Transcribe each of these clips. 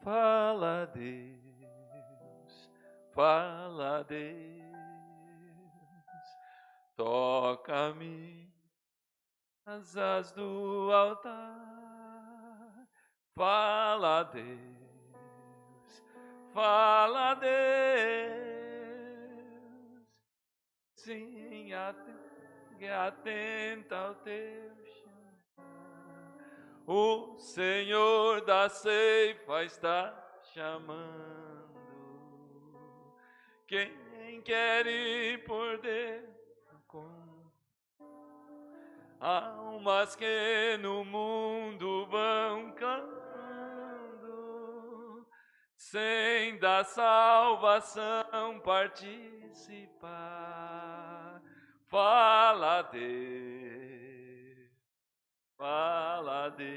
Fala, Deus, fala, Deus, toca-me asas do altar. Fala, Deus, fala, Deus, sim, atenta ao teu chamar. O Senhor da ceifa está chamando. Quem quer ir por dentro com almas que no mundo vão clamando, sem da salvação participar. Fala, Deus, fala, Deus,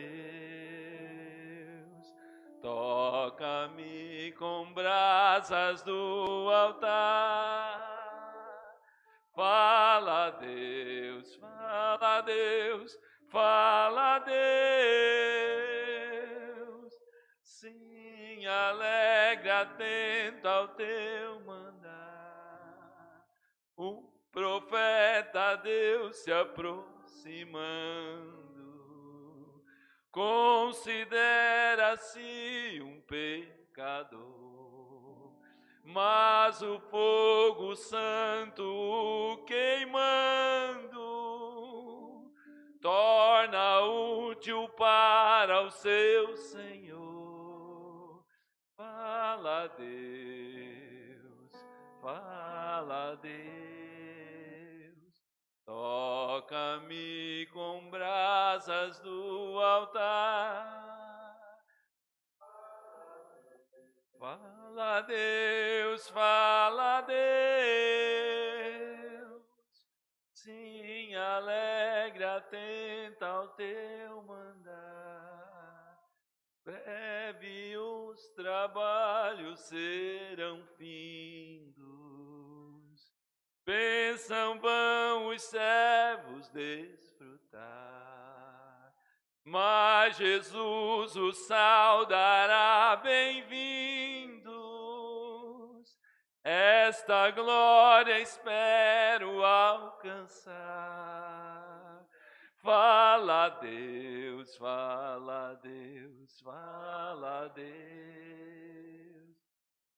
toca-me com brasas do altar. Fala, Deus, fala, Deus, fala, Deus. Sim, alegre, atento ao teu mandar. O profeta Deus se aproximando, considera-se um pecador, mas o fogo santo o queimando torna útil para o seu Senhor. Fala, Deus, fala, Deus, toca-me com brasas do altar. Fala, Deus, fala, Deus, sim, alegre, atenta ao teu mandar. Breve os trabalhos serão findos, pensam vão os servos desfrutar, mas Jesus os saudará bem-vindos. Esta glória espero alcançar. Fala, Deus, fala, Deus, fala, Deus,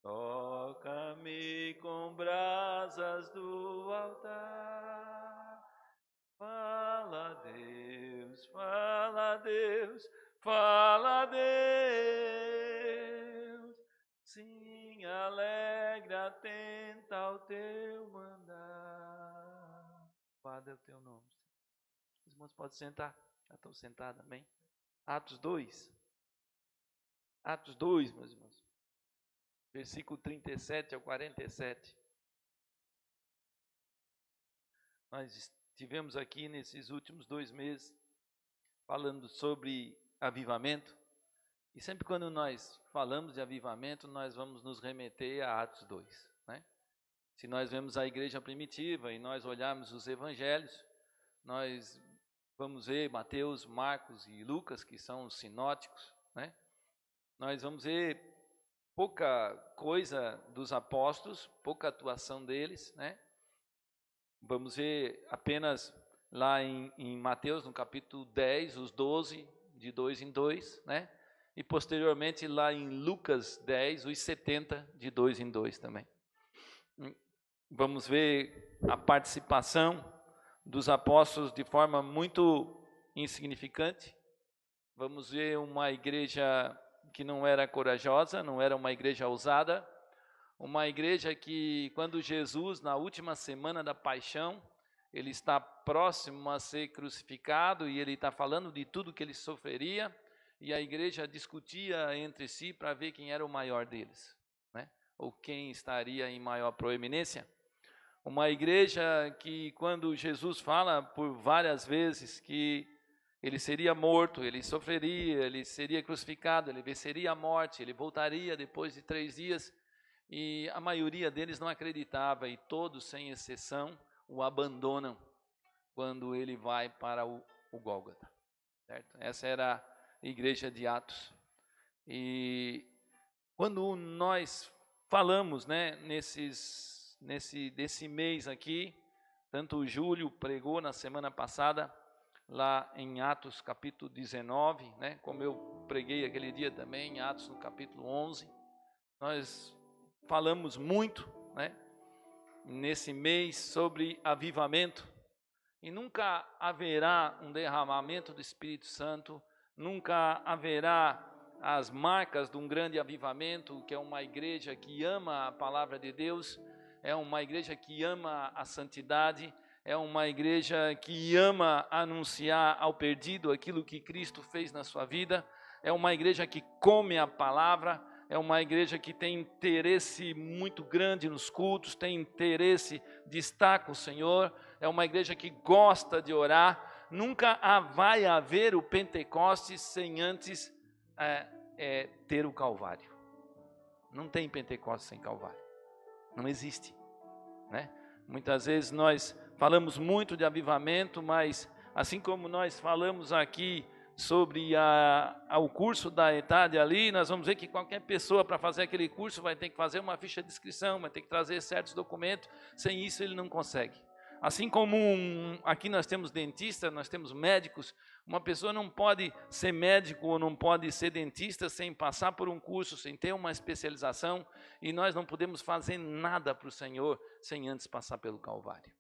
toca-me com brasas do altar. Fala, Deus, fala, Deus, fala, Deus, sim, alegre, atenta ao teu mandar. Padre, é o teu nome. Os irmãos podem sentar, já estão sentados, amém? Atos 2, meus irmãos, versículo 37 ao 47. Nós estivemos aqui nesses últimos 2 meses falando sobre avivamento, e sempre quando nós falamos de avivamento, nós vamos nos remeter a Atos 2, né? Se nós vemos a igreja primitiva e nós olharmos os evangelhos, nós vamos ver Mateus, Marcos e Lucas, que são os sinóticos, né? Nós vamos ver pouca coisa dos apóstolos, pouca atuação deles, né? Vamos ver apenas lá em Mateus, no capítulo 10, os 12, de 2 em 2, né? E posteriormente lá em Lucas 10, os 70, de 2 em 2 também. Vamos ver a participação dos apóstolos de forma muito insignificante. Vamos ver uma igreja que não era corajosa, não era uma igreja ousada, uma igreja que, quando Jesus, na última semana da paixão, ele está próximo a ser crucificado e ele está falando de tudo que ele sofreria, e a igreja discutia entre si para ver quem era o maior deles, né? Ou quem estaria em maior proeminência. Uma igreja que, quando Jesus fala por várias vezes que ele seria morto, ele sofreria, ele seria crucificado, ele venceria a morte, ele voltaria depois de 3 dias, e a maioria deles não acreditava, e todos, sem exceção, o abandonam quando ele vai para o Gólgota, certo? Essa era a igreja de Atos. E Quando nós falamos, né, desse mês aqui, tanto o Júlio pregou na semana passada, lá em Atos capítulo 19, né, como eu preguei aquele dia também, em Atos no capítulo 11, nós falamos muito, né, nesse mês sobre avivamento, e nunca haverá um derramamento do Espírito Santo, nunca haverá as marcas de um grande avivamento, que é uma igreja que ama a palavra de Deus, é uma igreja que ama a santidade, é uma igreja que ama anunciar ao perdido aquilo que Cristo fez na sua vida, é uma igreja que come a palavra, é uma igreja que tem interesse muito grande nos cultos, tem interesse de estar com o Senhor, é uma igreja que gosta de orar. Nunca vai haver o Pentecostes sem antes ter o Calvário. Não tem Pentecostes sem Calvário. Não existe, né? Muitas vezes nós falamos muito de avivamento, mas assim como nós falamos aqui sobre o curso da ETAD ali, nós vamos ver que qualquer pessoa para fazer aquele curso vai ter que fazer uma ficha de inscrição, vai ter que trazer certos documentos, sem isso ele não consegue. Assim como aqui nós temos dentistas, nós temos médicos, uma pessoa não pode ser médico ou não pode ser dentista sem passar por um curso, sem ter uma especialização, e nós não podemos fazer nada para o Senhor sem antes passar pelo Calvário.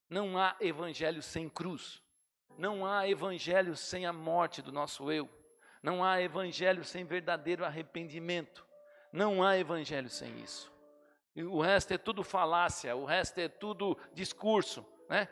Não há evangelho sem cruz, não há evangelho sem a morte do nosso eu, não há evangelho sem verdadeiro arrependimento, não há evangelho sem isso. E o resto é tudo falácia, o resto é tudo discurso, né?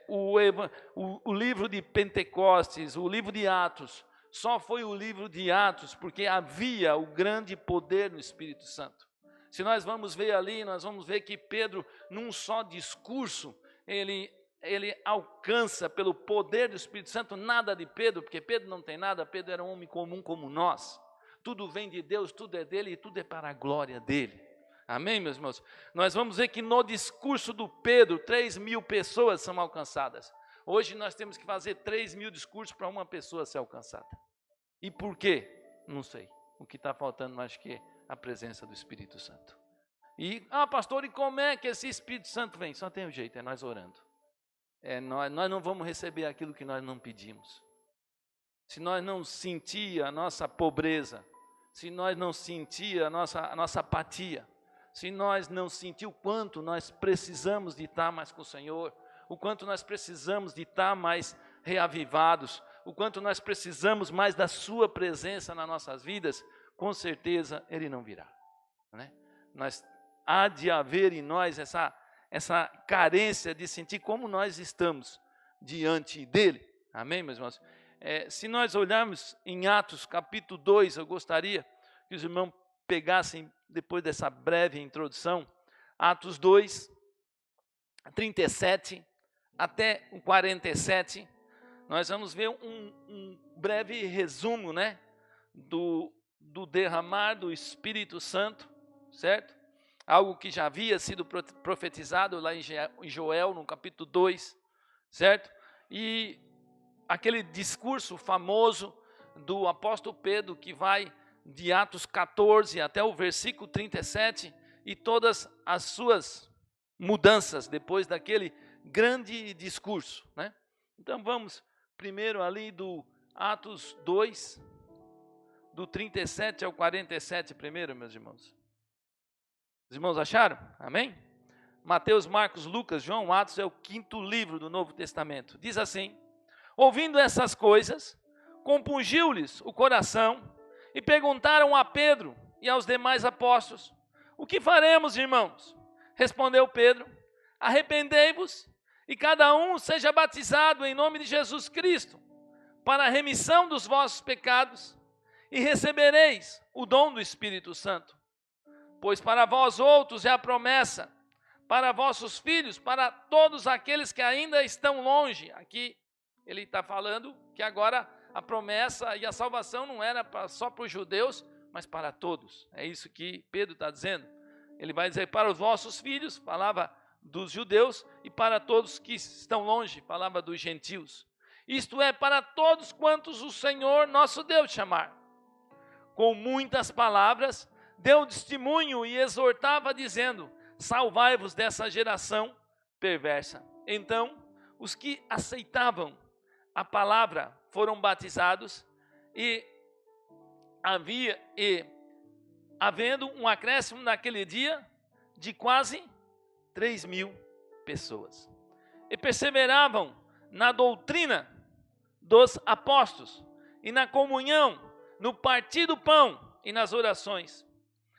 O livro de Pentecostes, o livro de Atos, só foi o livro de Atos porque havia o grande poder no Espírito Santo. Se nós vamos ver ali, nós vamos ver que Pedro, num só discurso, ele alcança pelo poder do Espírito Santo nada de Pedro, porque Pedro não tem nada, Pedro era um homem comum como nós. Tudo vem de Deus, tudo é dele e tudo é para a glória dele. Amém, meus irmãos? Nós vamos ver que no discurso do Pedro, 3.000 pessoas são alcançadas. Hoje nós temos que fazer 3.000 discursos para uma pessoa ser alcançada. E por quê? Não sei. O que está faltando, acho que é a presença do Espírito Santo. E, pastor, e como é que esse Espírito Santo vem? Só tem um jeito, é nós orando. Nós não vamos receber aquilo que nós não pedimos. Se nós não sentir a nossa pobreza, se nós não sentir a nossa apatia, se nós não sentir o quanto nós precisamos de estar mais com o Senhor, o quanto nós precisamos de estar mais reavivados, o quanto nós precisamos mais da sua presença nas nossas vidas, com certeza Ele não virá, né? Há de haver em nós essa carência de sentir como nós estamos diante dEle. Amém, meus irmãos? Se nós olharmos em Atos capítulo 2, eu gostaria que os irmãos pegassem, depois dessa breve introdução, Atos 2, 37 até o 47, nós vamos ver um breve resumo, né, do derramar do Espírito Santo, certo? Algo que já havia sido profetizado lá em Joel, no capítulo 2, certo? E aquele discurso famoso do apóstolo Pedro, que vai de Atos 14 até o versículo 37, e todas as suas mudanças depois daquele grande discurso, né? Então vamos primeiro ali do Atos 2, do 37 ao 47 primeiro, meus irmãos. Os irmãos acharam? Amém? Mateus, Marcos, Lucas, João, Atos é o 5º livro do Novo Testamento. Diz assim: ouvindo essas coisas, compungiu-lhes o coração e perguntaram a Pedro e aos demais apóstolos: o que faremos, irmãos? Respondeu Pedro: arrependei-vos e cada um seja batizado em nome de Jesus Cristo para a remissão dos vossos pecados e recebereis o dom do Espírito Santo. Pois para vós outros é a promessa, para vossos filhos, para todos aqueles que ainda estão longe. Aqui ele está falando que agora a promessa e a salvação não era só para os judeus, mas para todos. É isso que Pedro está dizendo. Ele vai dizer para os vossos filhos, falava dos judeus, e para todos que estão longe, falava dos gentios. Isto é, para todos quantos o Senhor nosso Deus chamar. Com muitas palavras deu testemunho e exortava dizendo: salvai-vos dessa geração perversa. Então, os que aceitavam a palavra foram batizados e havendo um acréscimo naquele dia de quase 3.000 pessoas. E perseveravam na doutrina dos apóstolos e na comunhão, no partir do pão e nas orações.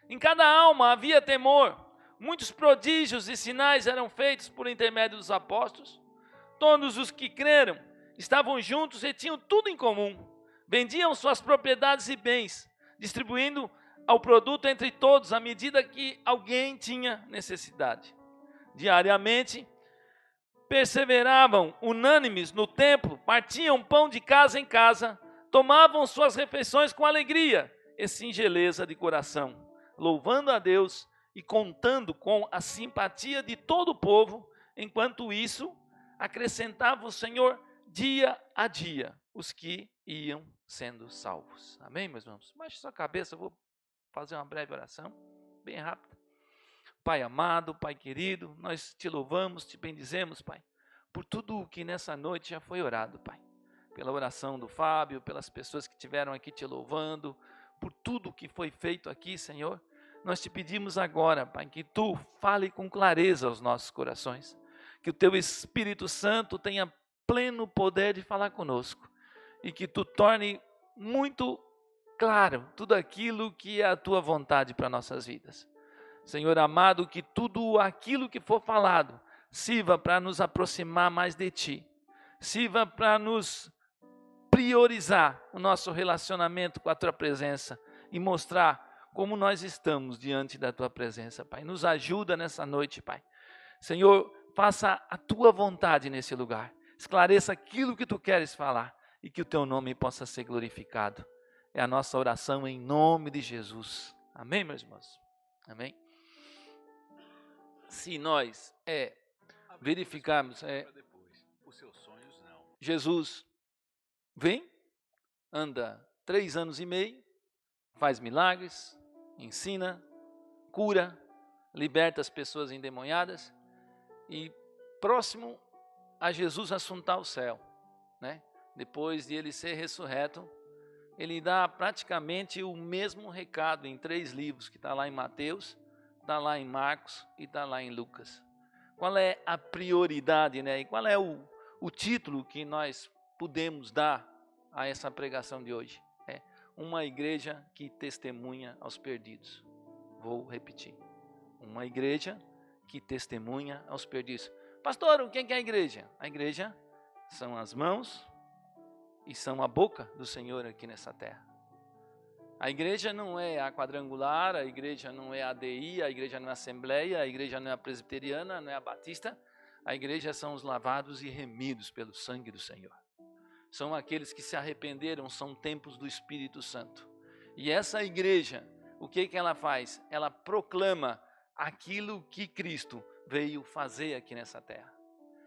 Em cada alma havia temor. Muitos prodígios e sinais eram feitos por intermédio dos apóstolos. Todos os que creram estavam juntos e tinham tudo em comum. Vendiam suas propriedades e bens, distribuindo ao produto entre todos à medida que alguém tinha necessidade. Diariamente, perseveravam unânimes no templo, partiam pão de casa em casa, tomavam suas refeições com alegria e singeleza de coração, louvando a Deus e contando com a simpatia de todo o povo. Enquanto isso, acrescentava o Senhor dia a dia os que iam sendo salvos. Amém, meus irmãos? Baixe sua cabeça, eu vou fazer uma breve oração, bem rápida. Pai amado, Pai querido, nós te louvamos, te bendizemos, Pai, por tudo o que nessa noite já foi orado, Pai. Pela oração do Fábio, pelas pessoas que estiveram aqui te louvando, por tudo que foi feito aqui, Senhor. Nós te pedimos agora, Pai, que Tu fale com clareza aos nossos corações, que o Teu Espírito Santo tenha pleno poder de falar conosco e que Tu torne muito claro tudo aquilo que é a Tua vontade para nossas vidas. Senhor amado, que tudo aquilo que for falado sirva para nos aproximar mais de Ti, sirva para nos priorizar o nosso relacionamento com a Tua presença e mostrar como nós estamos diante da Tua presença, Pai. Nos ajuda nessa noite, Pai. Senhor, faça a Tua vontade nesse lugar, esclareça aquilo que Tu queres falar e que o Teu nome possa ser glorificado. É a nossa oração em nome de Jesus. Amém, meus irmãos? Amém? Se nós verificarmos, os seus sonhos não. Jesus vem, anda 3 anos e meio, faz milagres, ensina, cura, liberta as pessoas endemoniadas e próximo a Jesus assuntar o céu, né? Depois de ele ser ressurreto, ele dá praticamente o mesmo recado em 3 livros, que está lá em Mateus, está lá em Marcos e está lá em Lucas. Qual é a prioridade, né? E qual é o título que nós podemos dar a essa pregação de hoje? É uma igreja que testemunha aos perdidos. Vou repetir. Uma igreja que testemunha aos perdidos. Pastor, o que é a igreja? A igreja são as mãos e são a boca do Senhor aqui nessa terra. A igreja não é a quadrangular, a igreja não é a ADI, a igreja não é a Assembleia, a igreja não é a presbiteriana, não é a batista. A igreja são os lavados e remidos pelo sangue do Senhor. São aqueles que se arrependeram, são templos do Espírito Santo. E essa igreja, o que ela faz? Ela proclama aquilo que Cristo veio fazer aqui nessa terra.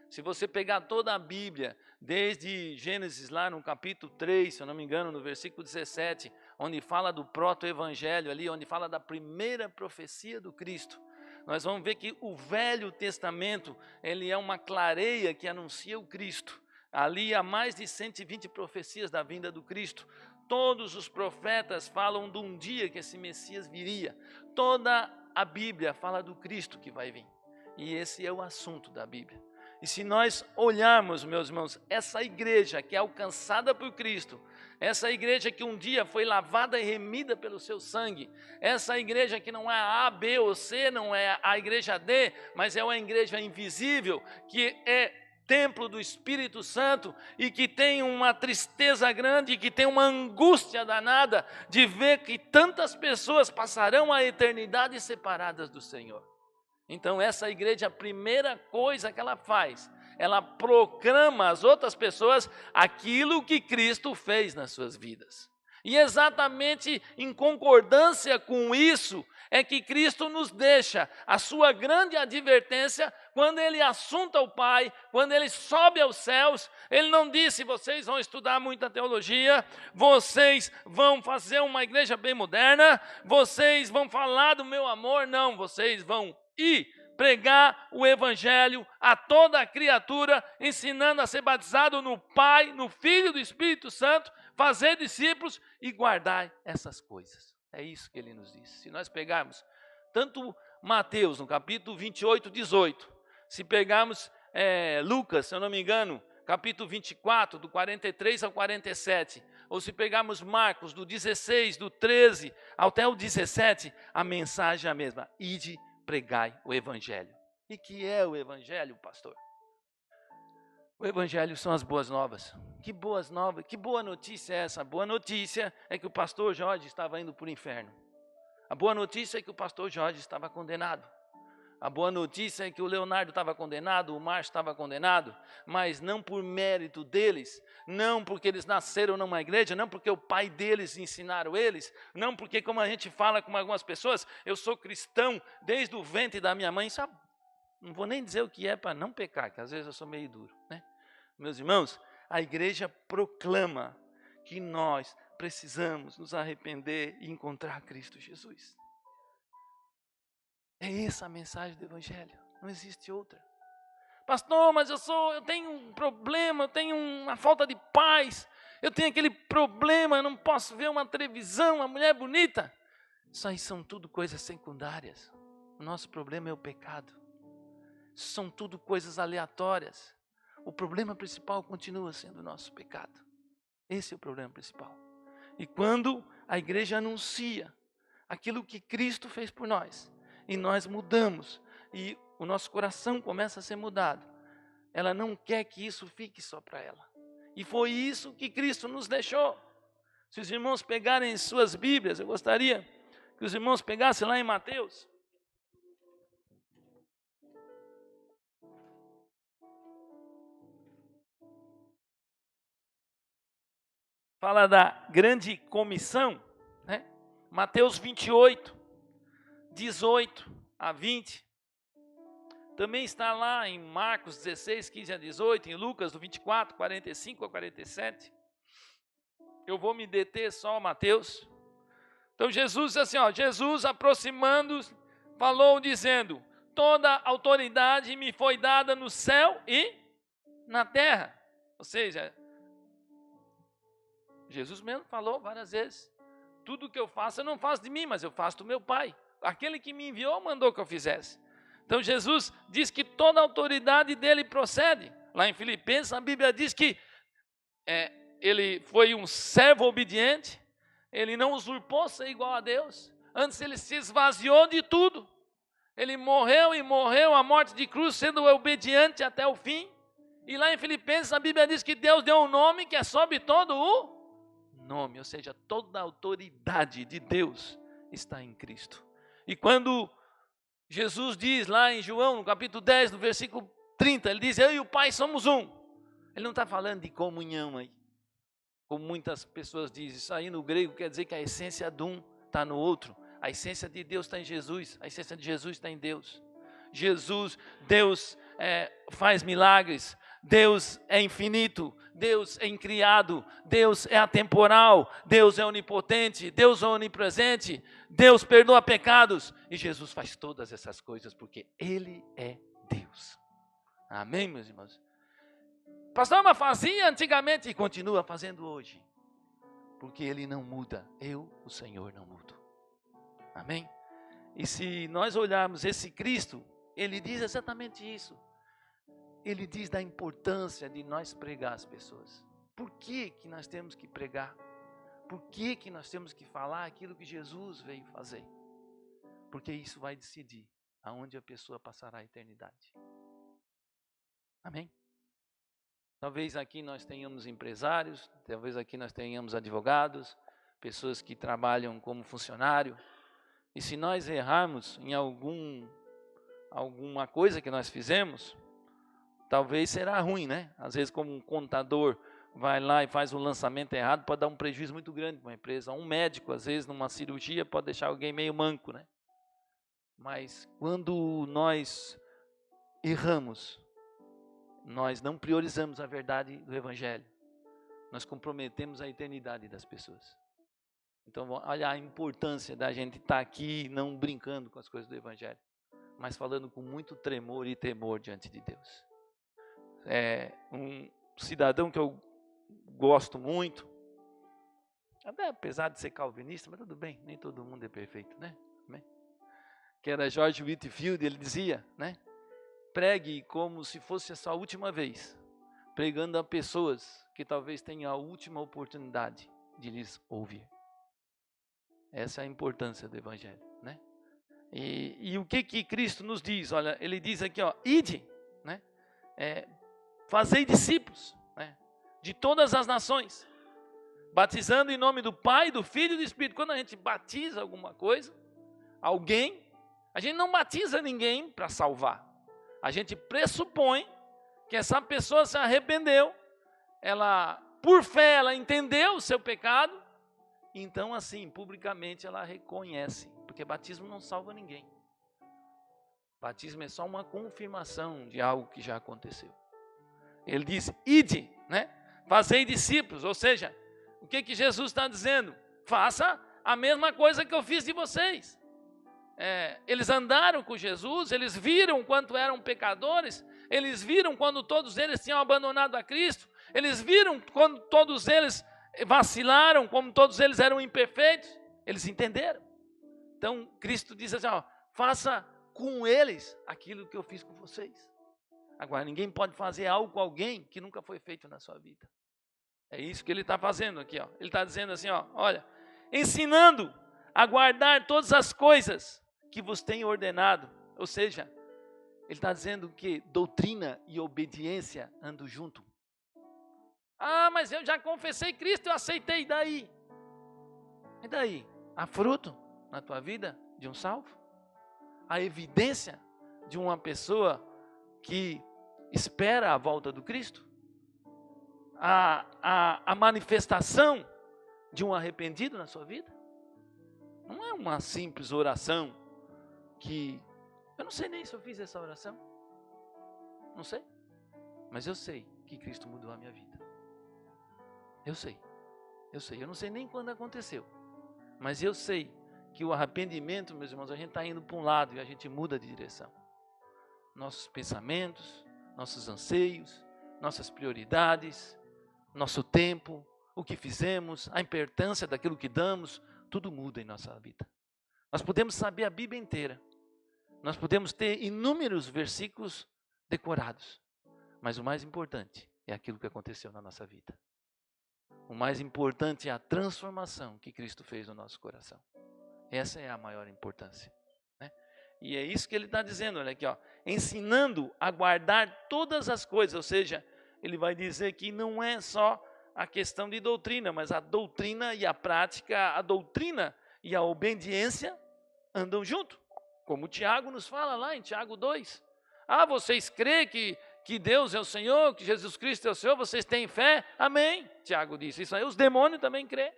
Se você pegar toda a Bíblia, desde Gênesis lá no capítulo 3, se eu não me engano, no versículo 17, onde fala do proto-evangelho ali, onde fala da primeira profecia do Cristo, nós vamos ver que o Velho Testamento, ele é uma clareia que anuncia o Cristo. Ali há mais de 120 profecias da vinda do Cristo. Todos os profetas falam de um dia que esse Messias viria. Toda a Bíblia fala do Cristo que vai vir. E esse é o assunto da Bíblia. E se nós olharmos, meus irmãos, essa igreja que é alcançada por Cristo, essa igreja que um dia foi lavada e remida pelo seu sangue, essa igreja que não é a A, B ou C, não é a igreja D, mas é uma igreja invisível, que é templo do Espírito Santo e que tem uma tristeza grande, que tem uma angústia danada de ver que tantas pessoas passarão a eternidade separadas do Senhor. Então essa igreja, a primeira coisa que ela faz, ela proclama às outras pessoas aquilo que Cristo fez nas suas vidas. E exatamente em concordância com isso é que Cristo nos deixa a sua grande advertência quando ele assunta o Pai, quando ele sobe aos céus. Ele não disse: vocês vão estudar muita teologia, vocês vão fazer uma igreja bem moderna, vocês vão falar do meu amor. Não, vocês vão ir pregar o evangelho a toda a criatura, ensinando a ser batizado no Pai, no Filho e do Espírito Santo, fazer discípulos e guardar essas coisas. É isso que ele nos diz. Se nós pegarmos tanto Mateus, no capítulo 28, 18, se pegarmos Lucas, se eu não me engano, capítulo 24, do 43 ao 47, ou se pegarmos Marcos, do 16, do 13 até o 17, a mensagem é a mesma: ide, pregai o evangelho. E que é o evangelho, pastor? O evangelho são as boas novas. Que boas novas, que boa notícia é essa? A boa notícia é que o pastor Jorge estava indo para o inferno. A boa notícia é que o pastor Jorge estava condenado. A boa notícia é que o Leonardo estava condenado, o Márcio estava condenado, mas não por mérito deles, não porque eles nasceram numa igreja, não porque o pai deles ensinaram eles, não porque, como a gente fala com algumas pessoas, eu sou cristão desde o ventre da minha mãe. Sabe? Não vou nem dizer o que é para não pecar, que às vezes eu sou meio duro, né? Meus irmãos, a igreja proclama que nós precisamos nos arrepender e encontrar Cristo Jesus. É essa a mensagem do evangelho, não existe outra. Pastor, mas eu tenho um problema, eu tenho uma falta de paz, eu tenho aquele problema, eu não posso ver uma televisão, uma mulher bonita. Isso aí são tudo coisas secundárias. O nosso problema é o pecado. São tudo coisas aleatórias. O problema principal continua sendo o nosso pecado. Esse é o problema principal. E quando a igreja anuncia aquilo que Cristo fez por nós, e nós mudamos, e o nosso coração começa a ser mudado, ela não quer que isso fique só para ela. E foi isso que Cristo nos deixou. Se os irmãos pegarem suas Bíblias, eu gostaria que os irmãos pegassem lá em Mateus. Fala da grande comissão, né? Mateus 28, 18 a 20. Também está lá em Marcos 16, 15 a 18, em Lucas do 24, 45 a 47. Eu vou me deter só a Mateus. Então Jesus, assim, Jesus aproximando-se, falou dizendo: toda autoridade me foi dada no céu e na terra. Ou seja, Jesus mesmo falou várias vezes: tudo que eu faço, eu não faço de mim, mas eu faço do meu Pai. Aquele que me enviou mandou que eu fizesse. Então Jesus diz que toda a autoridade dele procede. Lá em Filipenses, a Bíblia diz que ele foi um servo obediente, ele não usurpou ser igual a Deus, antes ele se esvaziou de tudo. Ele morreu e morreu a morte de cruz, sendo obediente até o fim. E lá em Filipenses, a Bíblia diz que Deus deu um nome que é sobre todo o nome, ou seja, toda a autoridade de Deus está em Cristo. E quando Jesus diz lá em João, no capítulo 10, no versículo 30, ele diz: eu e o Pai somos um. Ele não está falando de comunhão aí, como muitas pessoas dizem. Isso aí no grego quer dizer que a essência de um está no outro. A essência de Deus está em Jesus, a essência de Jesus está em Deus. Deus faz milagres, Deus é infinito, Deus é incriado, Deus é atemporal, Deus é onipotente, Deus é onipresente, Deus perdoa pecados, e Jesus faz todas essas coisas porque Ele é Deus. Amém, meus irmãos? Pastor, mas fazia antigamente e continua fazendo hoje, porque Ele não muda, eu, o Senhor, não mudo. Amém? E se nós olharmos esse Cristo, Ele diz exatamente isso. Ele diz da importância de nós pregar às pessoas. Por que que nós temos que pregar? Por que que nós temos que falar aquilo que Jesus veio fazer? Porque isso vai decidir aonde a pessoa passará a eternidade. Amém? Talvez aqui nós tenhamos empresários, talvez aqui nós tenhamos advogados, pessoas que trabalham como funcionário. E se nós errarmos em alguma coisa que nós fizemos, talvez será ruim, né? Às vezes como um contador vai lá e faz um lançamento errado, pode dar um prejuízo muito grande para uma empresa. Um médico, às vezes, numa cirurgia, pode deixar alguém meio manco, né? Mas quando nós erramos, nós não priorizamos a verdade do Evangelho. Nós comprometemos a eternidade das pessoas. Então, olha a importância da gente estar aqui não brincando com as coisas do Evangelho, mas falando com muito tremor e temor diante de Deus. É um cidadão que eu gosto muito, até apesar de ser calvinista, mas tudo bem, nem todo mundo é perfeito, né? Que era George Whitefield, ele dizia, né? Pregue como se fosse a sua última vez, pregando a pessoas que talvez tenham a última oportunidade de lhes ouvir. Essa é a importância do Evangelho, né? E o que Cristo nos diz? Olha, ele diz aqui, ó, ide, né? Fazei discípulos, né? De todas as nações, batizando em nome do Pai, do Filho e do Espírito. Quando a gente batiza alguma coisa, alguém, a gente não batiza ninguém para salvar. A gente pressupõe que essa pessoa se arrependeu, ela, por fé, ela entendeu o seu pecado, então assim, publicamente ela reconhece, porque batismo não salva ninguém. Batismo é só uma confirmação de algo que já aconteceu. Ele diz, ide, né? Fazei discípulos, ou seja, o que Jesus está dizendo? Faça a mesma coisa que eu fiz de vocês. Eles andaram com Jesus, eles viram quanto eram pecadores, eles viram quando todos eles tinham abandonado a Cristo, eles viram quando todos eles vacilaram, como todos eles eram imperfeitos, eles entenderam. Então Cristo diz assim, ó, faça com eles aquilo que eu fiz com vocês. Agora, ninguém pode fazer algo com alguém que nunca foi feito na sua vida. É isso que ele está fazendo aqui, ó. Ele está dizendo assim, ó, olha, ensinando a guardar todas as coisas que vos tenho ordenado. Ou seja, ele está dizendo que doutrina e obediência andam junto. Ah, mas eu já confessei Cristo, eu aceitei, e daí? E daí? Há fruto na tua vida de um salvo? Há evidência de uma pessoa que espera a volta do Cristo? A manifestação de um arrependido na sua vida? Não é uma simples oração que... Eu não sei nem se eu fiz essa oração. Não sei. Mas eu sei que Cristo mudou a minha vida. Eu sei. Eu não sei nem quando aconteceu. Mas eu sei que o arrependimento, meus irmãos, a gente está indo para um lado e a gente muda de direção. Nossos pensamentos, nossos anseios, nossas prioridades, nosso tempo, o que fizemos, a importância daquilo que damos, tudo muda em nossa vida. Nós podemos saber a Bíblia inteira. Nós podemos ter inúmeros versículos decorados. Mas o mais importante é aquilo que aconteceu na nossa vida. O mais importante é a transformação que Cristo fez no nosso coração. Essa é a maior importância, né? E é isso que ele está dizendo, olha aqui, ó, ensinando a guardar todas as coisas, ou seja, ele vai dizer que não é só a questão de doutrina, mas a doutrina e a prática, a doutrina e a obediência andam junto, como Tiago nos fala lá em Tiago 2. Ah, vocês creem que Deus é o Senhor, que Jesus Cristo é o Senhor, vocês têm fé? Amém, Tiago disse. Isso aí os demônios também crêem.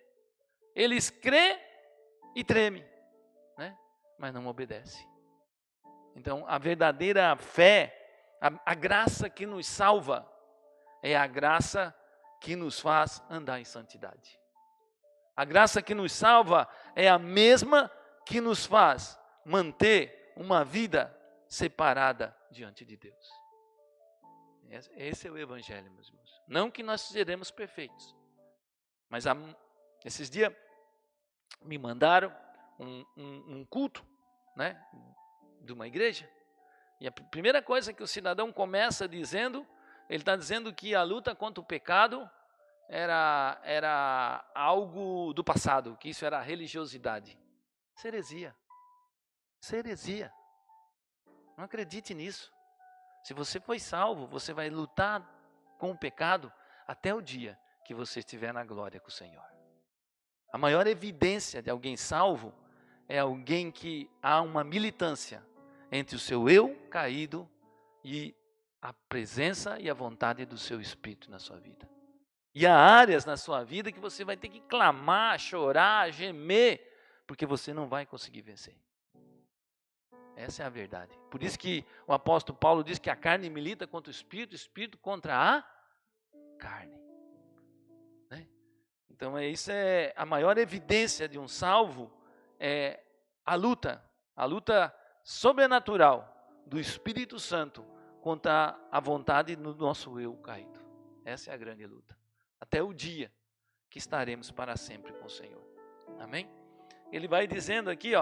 Eles crêem e tremem, né? Mas não obedecem. Então, a verdadeira fé, a graça que nos salva, é a graça que nos faz andar em santidade. A graça que nos salva é a mesma que nos faz manter uma vida separada diante de Deus. Esse é o Evangelho, meus irmãos. Não que nós seremos perfeitos, mas esses dias me mandaram um culto, né, de uma igreja, e a primeira coisa que o cidadão começa dizendo, ele está dizendo que a luta contra o pecado era algo do passado, que isso era religiosidade. Isso é heresia. Isso é heresia. Não acredite nisso. Se você foi salvo, você vai lutar com o pecado até o dia que você estiver na glória com o Senhor. A maior evidência de alguém salvo é alguém que há uma militância entre o seu eu caído e a presença e a vontade do seu Espírito na sua vida. E há áreas na sua vida que você vai ter que clamar, chorar, gemer, porque você não vai conseguir vencer. Essa é a verdade. Por isso que o apóstolo Paulo diz que a carne milita contra o espírito contra a carne. Né? Então isso é a maior evidência de um salvo, é a luta sobrenatural do Espírito Santo contra a vontade do nosso eu caído. Essa é a grande luta. Até o dia que estaremos para sempre com o Senhor. Amém? Ele vai dizendo aqui,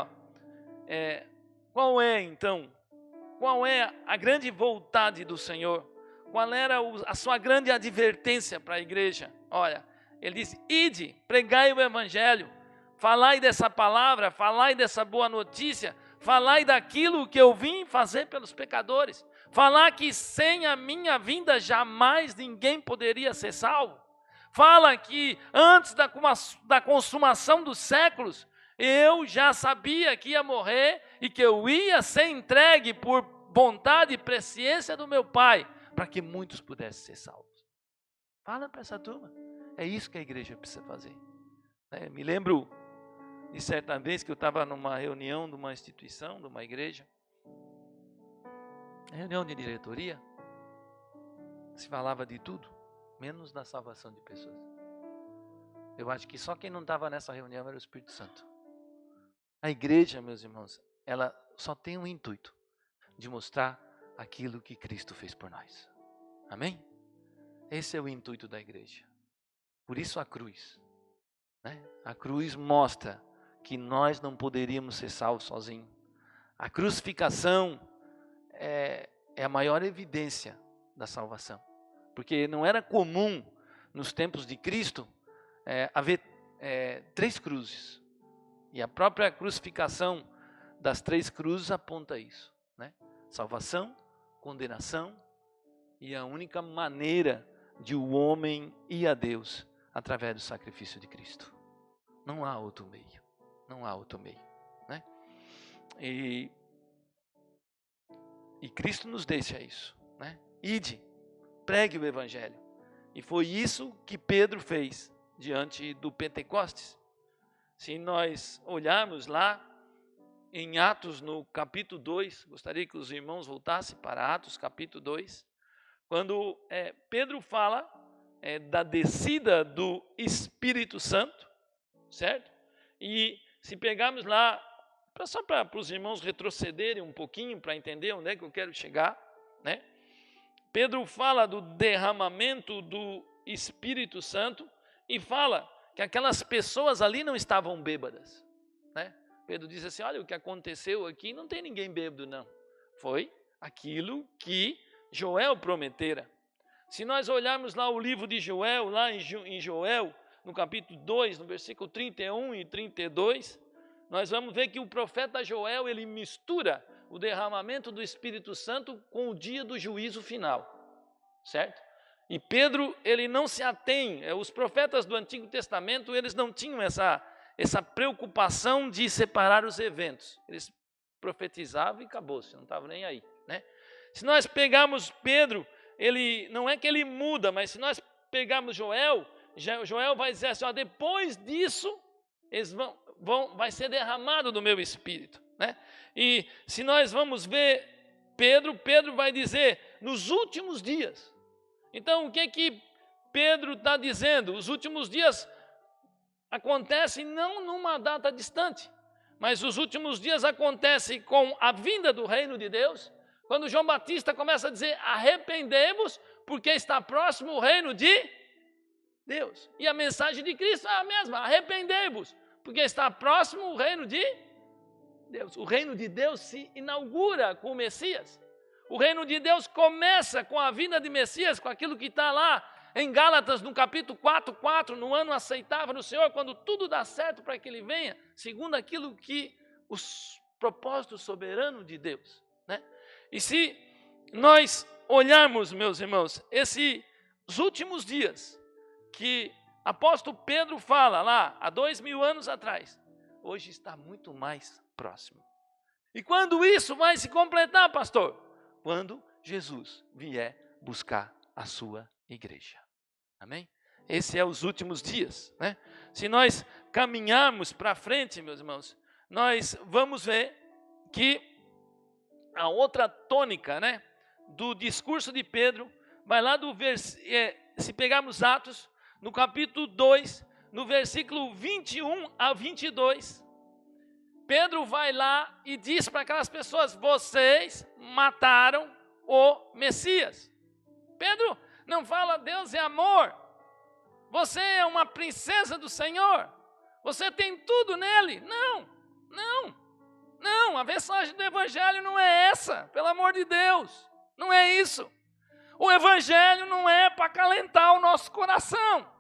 qual é a grande vontade do Senhor? Qual era a sua grande advertência para a igreja? Olha, ele diz: ide, pregai o evangelho, falai dessa palavra, falai dessa boa notícia, falai daquilo que eu vim fazer pelos pecadores, falar que sem a minha vinda jamais ninguém poderia ser salvo. Fala que antes da consumação dos séculos, eu já sabia que ia morrer e que eu ia ser entregue por vontade e presciência do meu Pai, para que muitos pudessem ser salvos. Fala para essa turma. É isso que a igreja precisa fazer. Me lembro de certa vez que eu estava numa reunião de uma instituição, de uma igreja, reunião de diretoria, se falava de tudo, menos da salvação de pessoas. Eu acho que só quem não estava nessa reunião era o Espírito Santo. A igreja, meus irmãos, ela só tem um intuito de mostrar aquilo que Cristo fez por nós. Amém? Esse é o intuito da igreja. Por isso a cruz. A cruz mostra que nós não poderíamos ser salvos sozinhos. A crucificação é a maior evidência da salvação. Porque não era comum, nos tempos de Cristo, haver 3 cruzes. E a própria crucificação das 3 cruzes aponta isso. Salvação, condenação e a única maneira de o homem ir a Deus através do sacrifício de Cristo. Não há outro meio. Não há outro meio. E Cristo nos deixa isso. Ide, pregue o Evangelho. E foi isso que Pedro fez diante do Pentecostes. Se nós olharmos lá em Atos no capítulo 2, gostaria que os irmãos voltassem para Atos capítulo 2, quando Pedro fala da descida do Espírito Santo, certo? E se pegarmos lá, só para os irmãos retrocederem um pouquinho, para entender onde é que eu quero chegar, Pedro fala do derramamento do Espírito Santo e fala que aquelas pessoas ali não estavam bêbadas. Pedro diz assim: olha, o que aconteceu aqui não tem ninguém bêbado, não. Foi aquilo que Joel prometera. Se nós olharmos lá o livro de Joel, lá em Joel, no capítulo 2, no versículo 31 e 32, nós vamos ver que o profeta Joel, ele mistura o derramamento do Espírito Santo com o dia do juízo final, certo? E Pedro, ele não se atém, os profetas do Antigo Testamento, eles não tinham essa preocupação de separar os eventos. Eles profetizavam e acabou-se, não estavam nem aí. Se nós pegarmos Pedro, ele não é que ele muda, mas se nós pegarmos Joel vai dizer assim: depois disso, eles vai ser derramado do meu espírito. E se nós vamos ver Pedro vai dizer nos últimos dias. Então o que Pedro está dizendo? Os últimos dias acontecem não numa data distante, mas os últimos dias acontecem com a vinda do reino de Deus, quando João Batista começa a dizer: arrependemos, porque está próximo o reino de Deus. E a mensagem de Cristo é a mesma: arrependemos, porque está próximo o reino de Deus. O reino de Deus se inaugura com o Messias. O reino de Deus começa com a vinda de Messias, com aquilo que está lá em Gálatas, no capítulo 4:4, no ano aceitável no Senhor, quando tudo dá certo para que Ele venha, segundo aquilo que os propósitos soberanos de Deus. E se nós olharmos, meus irmãos, esses últimos dias que apóstolo Pedro fala lá, há 2000 anos atrás, hoje está muito mais próximo. E quando isso vai se completar, pastor? Quando Jesus vier buscar a sua igreja. Amém? Esse é os últimos dias, né? Se nós caminharmos para frente, meus irmãos, nós vamos ver que a outra tônica, né, do discurso de Pedro, vai lá se pegarmos Atos, no capítulo 2, no versículo 21 a 22, Pedro vai lá e diz para aquelas pessoas: vocês mataram o Messias. Pedro não fala Deus é amor, você é uma princesa do Senhor, você tem tudo nele. Não, a mensagem do Evangelho não é essa, pelo amor de Deus, não é isso. O Evangelho não é para acalentar o nosso coração,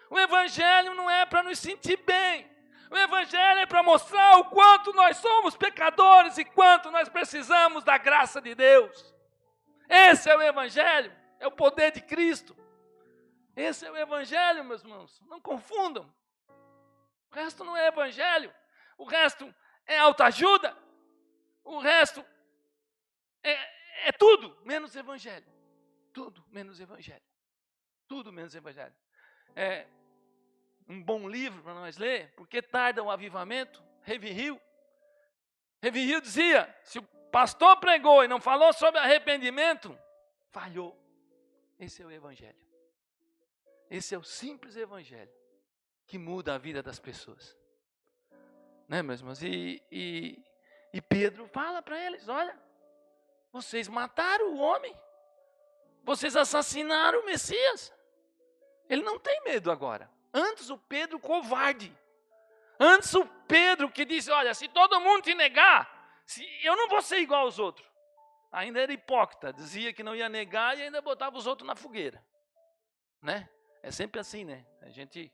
o Evangelho não é para nos sentir bem, o Evangelho é para mostrar o quanto nós somos pecadores e quanto nós precisamos da graça de Deus. Esse é o Evangelho, é o poder de Cristo. Esse é o Evangelho, meus irmãos, não confundam. O resto não é Evangelho, o resto é autoajuda, o resto é tudo menos Evangelho. Tudo menos Evangelho. Tudo menos Evangelho. É um bom livro para nós ler. Por que tarda o avivamento? Ravenhill dizia: se o pastor pregou e não falou sobre arrependimento, falhou. Esse é o Evangelho. Esse é o simples Evangelho que muda a vida das pessoas. Né, meus irmãos? E Pedro fala para eles: olha, vocês mataram o homem, vocês assassinaram o Messias. Ele não tem medo agora. Antes o Pedro covarde, antes o Pedro que disse: olha, se todo mundo te negar, eu não vou ser igual aos outros. Ainda era hipócrita, dizia que não ia negar e ainda botava os outros na fogueira, né? É sempre assim, né? A gente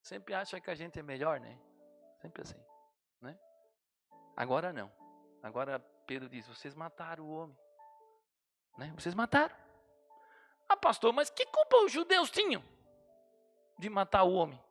sempre acha que a gente é melhor, né? Sempre assim, né? Agora não. Agora Pedro diz: vocês mataram o homem, né? Vocês mataram. Ah, pastor, mas que culpa os judeus tinham de matar o homem?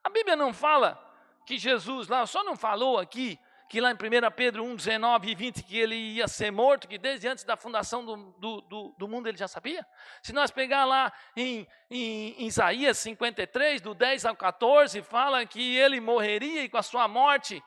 A Bíblia não fala que Jesus lá, só não falou aqui, que lá em 1 Pedro 1, 19 e 20, que ele ia ser morto, que desde antes da fundação do mundo ele já sabia? Se nós pegar lá em Isaías 53, do 10 ao 14, fala que ele morreria e com a sua morte,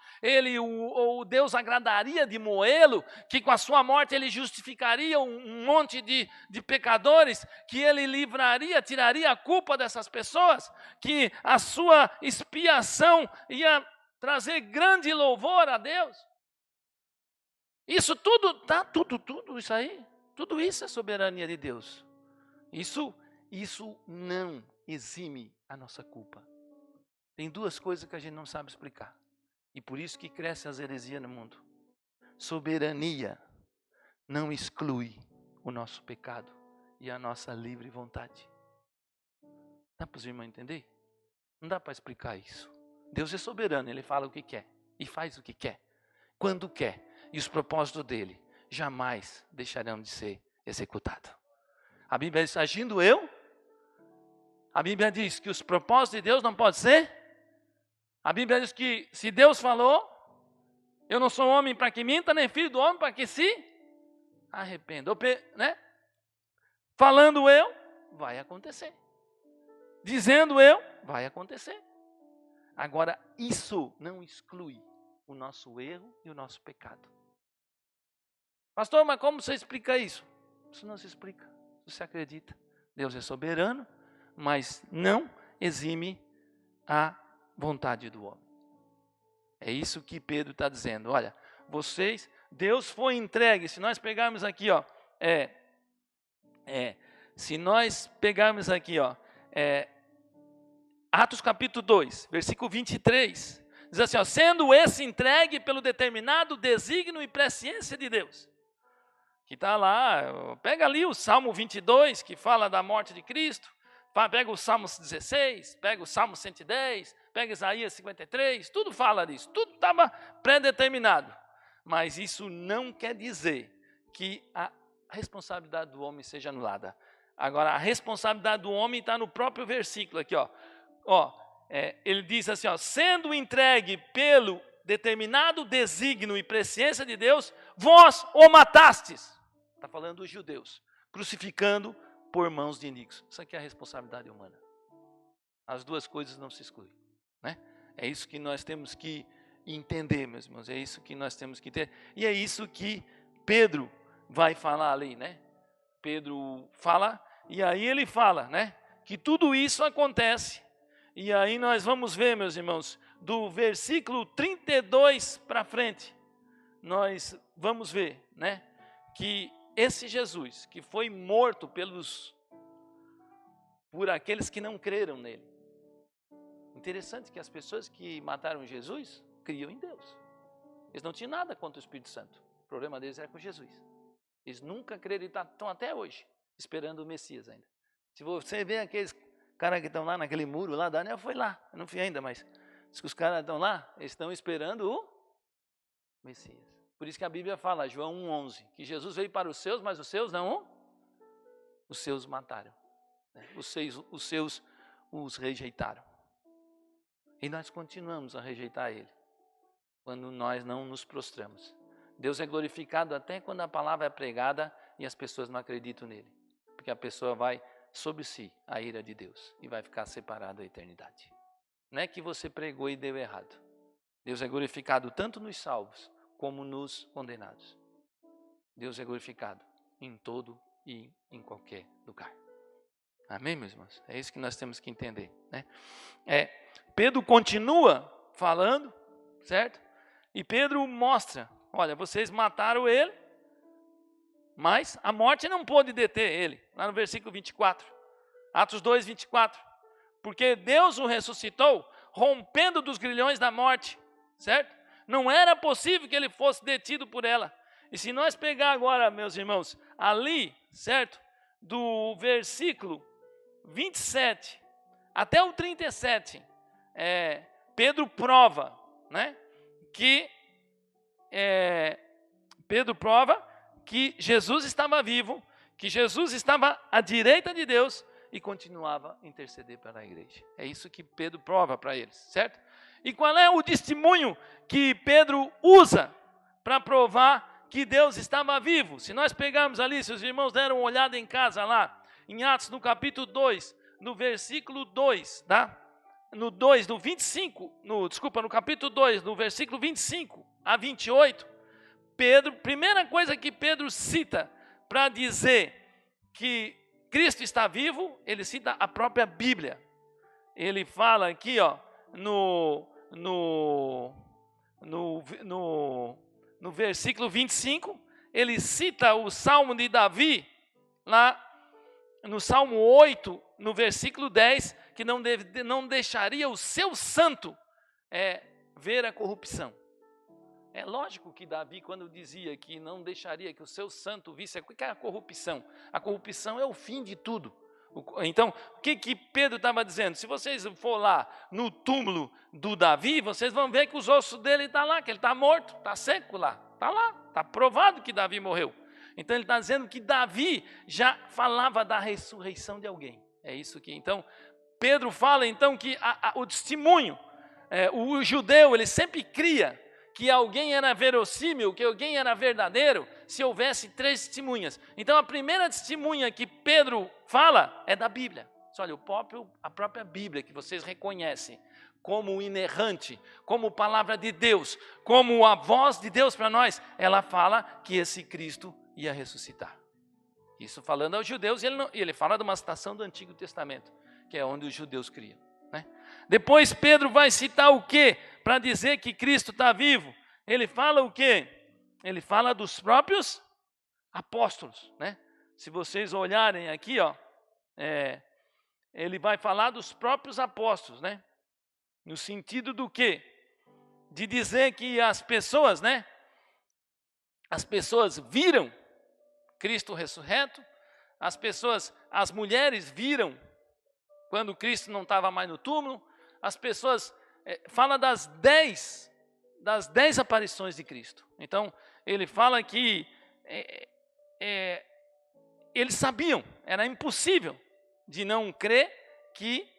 o Deus agradaria de moê-lo, que com a sua morte ele justificaria um monte de pecadores, que ele livraria, tiraria a culpa dessas pessoas, que a sua expiação ia trazer grande louvor a Deus. Isso tudo, tudo isso aí, tudo isso é soberania de Deus. Isso não exime a nossa culpa. Tem duas coisas que a gente não sabe explicar. E por isso que cresce as heresias no mundo. Soberania não exclui o nosso pecado e a nossa livre vontade. Dá para os irmãos entender? Não dá para explicar isso. Deus é soberano, Ele fala o que quer e faz o que quer, quando quer. E os propósitos dEle jamais deixarão de ser executados. A Bíblia diz: agindo eu, a Bíblia diz que os propósitos de Deus não podem ser. A Bíblia diz que se Deus falou, eu não sou homem para que minta, nem filho do homem para que se arrependa. Né? Falando eu, vai acontecer. Dizendo eu, vai acontecer. Agora, isso não exclui o nosso erro e o nosso pecado. Pastor, mas como você explica isso? Isso não se explica, você acredita. Deus é soberano, mas não exime a vontade do homem. É isso que Pedro está dizendo. Olha, Deus foi entregue. Se nós pegarmos aqui, se nós pegarmos aqui, Atos capítulo 2, versículo 23, diz assim, sendo esse entregue pelo determinado desígnio e presciência de Deus. Que está lá, pega ali o Salmo 22, que fala da morte de Cristo, pega o Salmo 16, pega o Salmo 110, pega Isaías 53, tudo fala disso, tudo estava pré-determinado. Mas isso não quer dizer que a responsabilidade do homem seja anulada. Agora, a responsabilidade do homem está no próprio versículo aqui, ele diz assim, sendo entregue pelo determinado desígnio e presciência de Deus, vós o matastes. Está falando dos judeus, crucificando por mãos de iníquos. Isso aqui é a responsabilidade humana. As duas coisas não se excluem, né? É isso que nós temos que entender, meus irmãos. É isso que nós temos que ter. E é isso que Pedro vai falar ali, né? Pedro fala, e aí ele fala, né? Que tudo isso acontece. E aí nós vamos ver, meus irmãos, do versículo 32 para frente, nós vamos ver, né? Que esse Jesus, que foi morto por aqueles que não creram nele. Interessante que as pessoas que mataram Jesus criam em Deus. Eles não tinham nada contra o Espírito Santo. O problema deles era com Jesus. Eles nunca acreditaram, estão até hoje esperando o Messias ainda. Se você vê aqueles caras que estão lá naquele muro lá, Daniel foi lá, eu não fui ainda, mas os caras estão lá, eles estão esperando o Messias. Por isso que a Bíblia fala, João 1,11, que Jesus veio para os seus, mas os seus não, os seus mataram. Né? Os seus os rejeitaram. E nós continuamos a rejeitar Ele, quando nós não nos prostramos. Deus é glorificado até quando a palavra é pregada e as pessoas não acreditam nele. Porque a pessoa vai sobre si a ira de Deus e vai ficar separado da eternidade. Não é que você pregou e deu errado. Deus é glorificado tanto nos salvos como nos condenados. Deus é glorificado em todo e em qualquer lugar. Amém, meus irmãos? É isso que nós temos que entender, né? Pedro continua falando, certo? E Pedro mostra, olha, vocês mataram ele, mas a morte não pôde deter ele. Lá no versículo 24, Atos 2, 24. Porque Deus o ressuscitou, rompendo dos grilhões da morte, certo? Não era possível que ele fosse detido por ela. E se nós pegar agora, meus irmãos, ali, certo? Do versículo 27 até o 37, Pedro prova, né? Pedro prova que Jesus estava vivo, que Jesus estava à direita de Deus e continuava a interceder pela igreja. É isso que Pedro prova para eles, certo? E qual é o testemunho que Pedro usa para provar que Deus estava vivo? Se nós pegarmos ali, se os irmãos deram uma olhada em casa lá, em Atos no capítulo 2, no versículo 2, tá? No 2, no 25, no capítulo 2, no versículo 25 a 28, Pedro, primeira coisa que Pedro cita para dizer que Cristo está vivo, ele cita a própria Bíblia. Ele fala aqui, ó, no versículo 25, ele cita o Salmo de Davi, lá no Salmo 8, no versículo 10, que não deixaria o seu santo ver a corrupção. É lógico que Davi, quando dizia que não deixaria que o seu santo visse, o que é a corrupção? A corrupção é o fim de tudo. Então, o que Pedro estava dizendo? Se vocês for lá no túmulo do Davi, vocês vão ver que os ossos dele estão lá, que ele está morto, está seco lá. Está lá, está provado que Davi morreu. Então, ele está dizendo que Davi já falava da ressurreição de alguém. É isso que, então, Pedro fala, então, que o testemunho, o judeu, ele sempre cria que alguém era verossímil, que alguém era verdadeiro, se houvesse 3 testemunhas. Então, a primeira testemunha que Pedro fala é da Bíblia. Olha, a própria Bíblia, que vocês reconhecem como inerrante, como palavra de Deus, como a voz de Deus para nós, ela fala que esse Cristo ia ressuscitar. Isso falando aos judeus, ele fala de uma citação do Antigo Testamento, que é onde os judeus criam, né? Depois Pedro vai citar o quê? Para dizer que Cristo está vivo. Ele fala o quê? Ele fala dos próprios apóstolos, né? Se vocês olharem aqui, ó, ele vai falar dos próprios apóstolos, né? No sentido do quê? De dizer que as pessoas, né? As pessoas viram Cristo ressurreto, as mulheres viram quando Cristo não estava mais no túmulo, as pessoas, fala das 10 aparições de Cristo. Então, ele fala que eles sabiam, era impossível de não crer que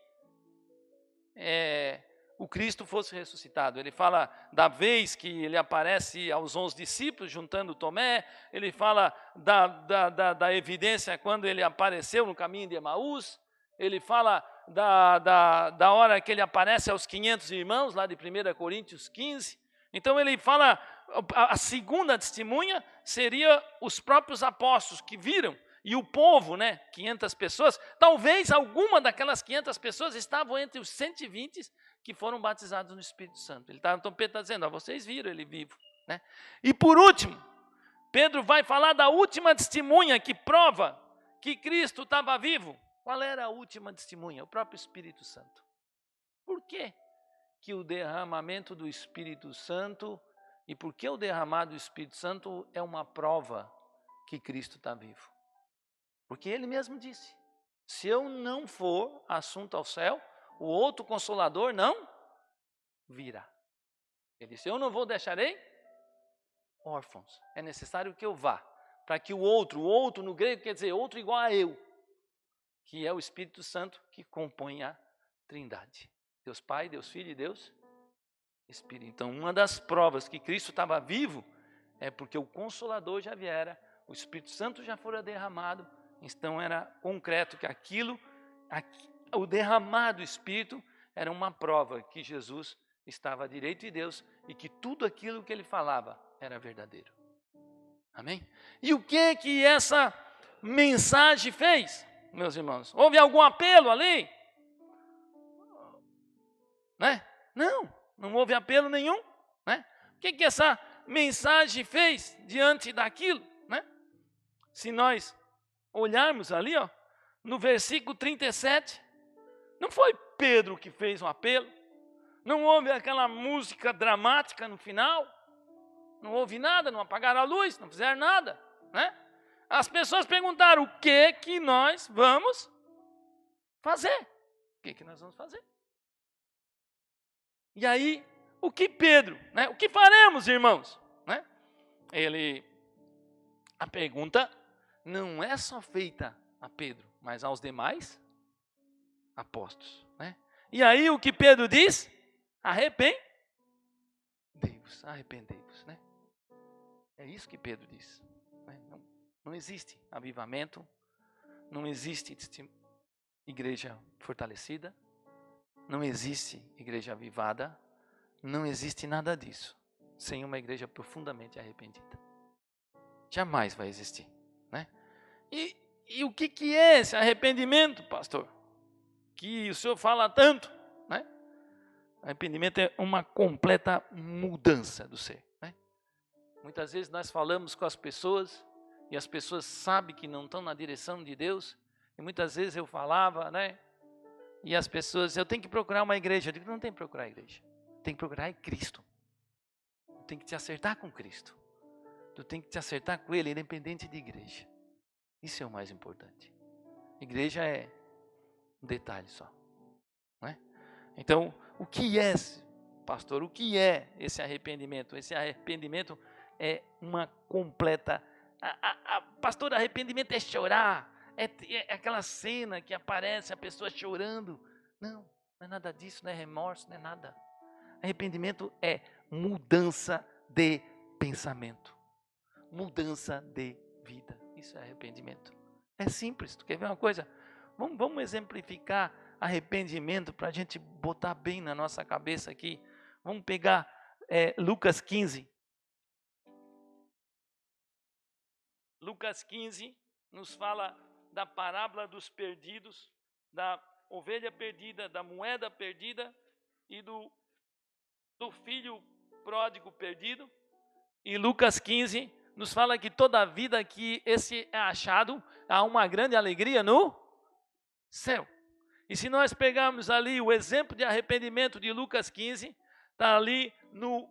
o Cristo fosse ressuscitado. Ele fala da vez que ele aparece aos 11 discípulos, juntando Tomé. Ele fala da evidência quando ele apareceu no caminho de Emaús. Ele fala da hora que ele aparece aos 500 irmãos, lá de 1 Coríntios 15. Então ele fala, a segunda testemunha seria os próprios apóstolos que viram. E o povo, 500 pessoas, talvez alguma daquelas 500 pessoas estavam entre os 120 que foram batizados no Espírito Santo. Então Pedro está dizendo, vocês viram ele vivo. E por último, Pedro vai falar da última testemunha que prova que Cristo estava vivo. Qual era a última testemunha? O próprio Espírito Santo. Por quê que o derramamento do Espírito Santo, e por que o derramado do Espírito Santo é uma prova que Cristo está vivo? Porque ele mesmo disse, se eu não for assunto ao céu, o outro Consolador não virá. Ele disse, eu não vou deixarei órfãos. É necessário que eu vá, para que o outro no grego quer dizer outro igual a eu, que é o Espírito Santo que compõe a Trindade. Deus Pai, Deus Filho e Deus Espírito. Então, uma das provas que Cristo estava vivo é porque o Consolador já viera, o Espírito Santo já fora derramado. Então era concreto que o derramado Espírito era uma prova que Jesus estava à direita de Deus e que tudo aquilo que ele falava era verdadeiro. Amém? E o que essa mensagem fez, meus irmãos? Houve algum apelo ali? Não houve apelo nenhum. O que essa mensagem fez diante daquilo? Se nós olharmos ali, no versículo 37, não foi Pedro que fez um apelo, não houve aquela música dramática no final, não houve nada, não apagaram a luz, não fizeram nada. As pessoas perguntaram, o que nós vamos fazer? O que nós vamos fazer? E aí, o que Pedro, o que faremos, irmãos? A pergunta não é só feita a Pedro, mas aos demais apóstolos. E aí o que Pedro diz? Arrependei-vos. É isso que Pedro diz. Não existe avivamento, não existe igreja fortalecida, não existe igreja avivada, não existe nada disso sem uma igreja profundamente arrependida. Jamais vai existir. E o que é esse arrependimento, pastor? Que o senhor fala tanto, Arrependimento é uma completa mudança do ser, Muitas vezes nós falamos com as pessoas e as pessoas sabem que não estão na direção de Deus. E muitas vezes eu falava, e as pessoas, eu tenho que procurar uma igreja. Eu digo, não tem que procurar igreja, tem que procurar Cristo. Tem que te acertar com Cristo. Tu tem que te acertar com Ele, independente de igreja. Isso é o mais importante. Igreja é um detalhe só. Então, o que é, pastor? O que é esse arrependimento? Esse arrependimento é uma completa... Pastor, arrependimento é chorar. É aquela cena que aparece a pessoa chorando. Não é nada disso, não é remorso, não é nada. Arrependimento é mudança de pensamento. Mudança de vida. Isso é arrependimento. É simples. Tu quer ver uma coisa? Vamos exemplificar arrependimento para a gente botar bem na nossa cabeça aqui. Vamos pegar Lucas 15. Lucas 15 nos fala da parábola dos perdidos, da ovelha perdida, da moeda perdida e do filho pródigo perdido. E Lucas 15 nos fala que toda vida que esse é achado, há uma grande alegria no céu. E se nós pegarmos ali o exemplo de arrependimento de Lucas 15, está ali no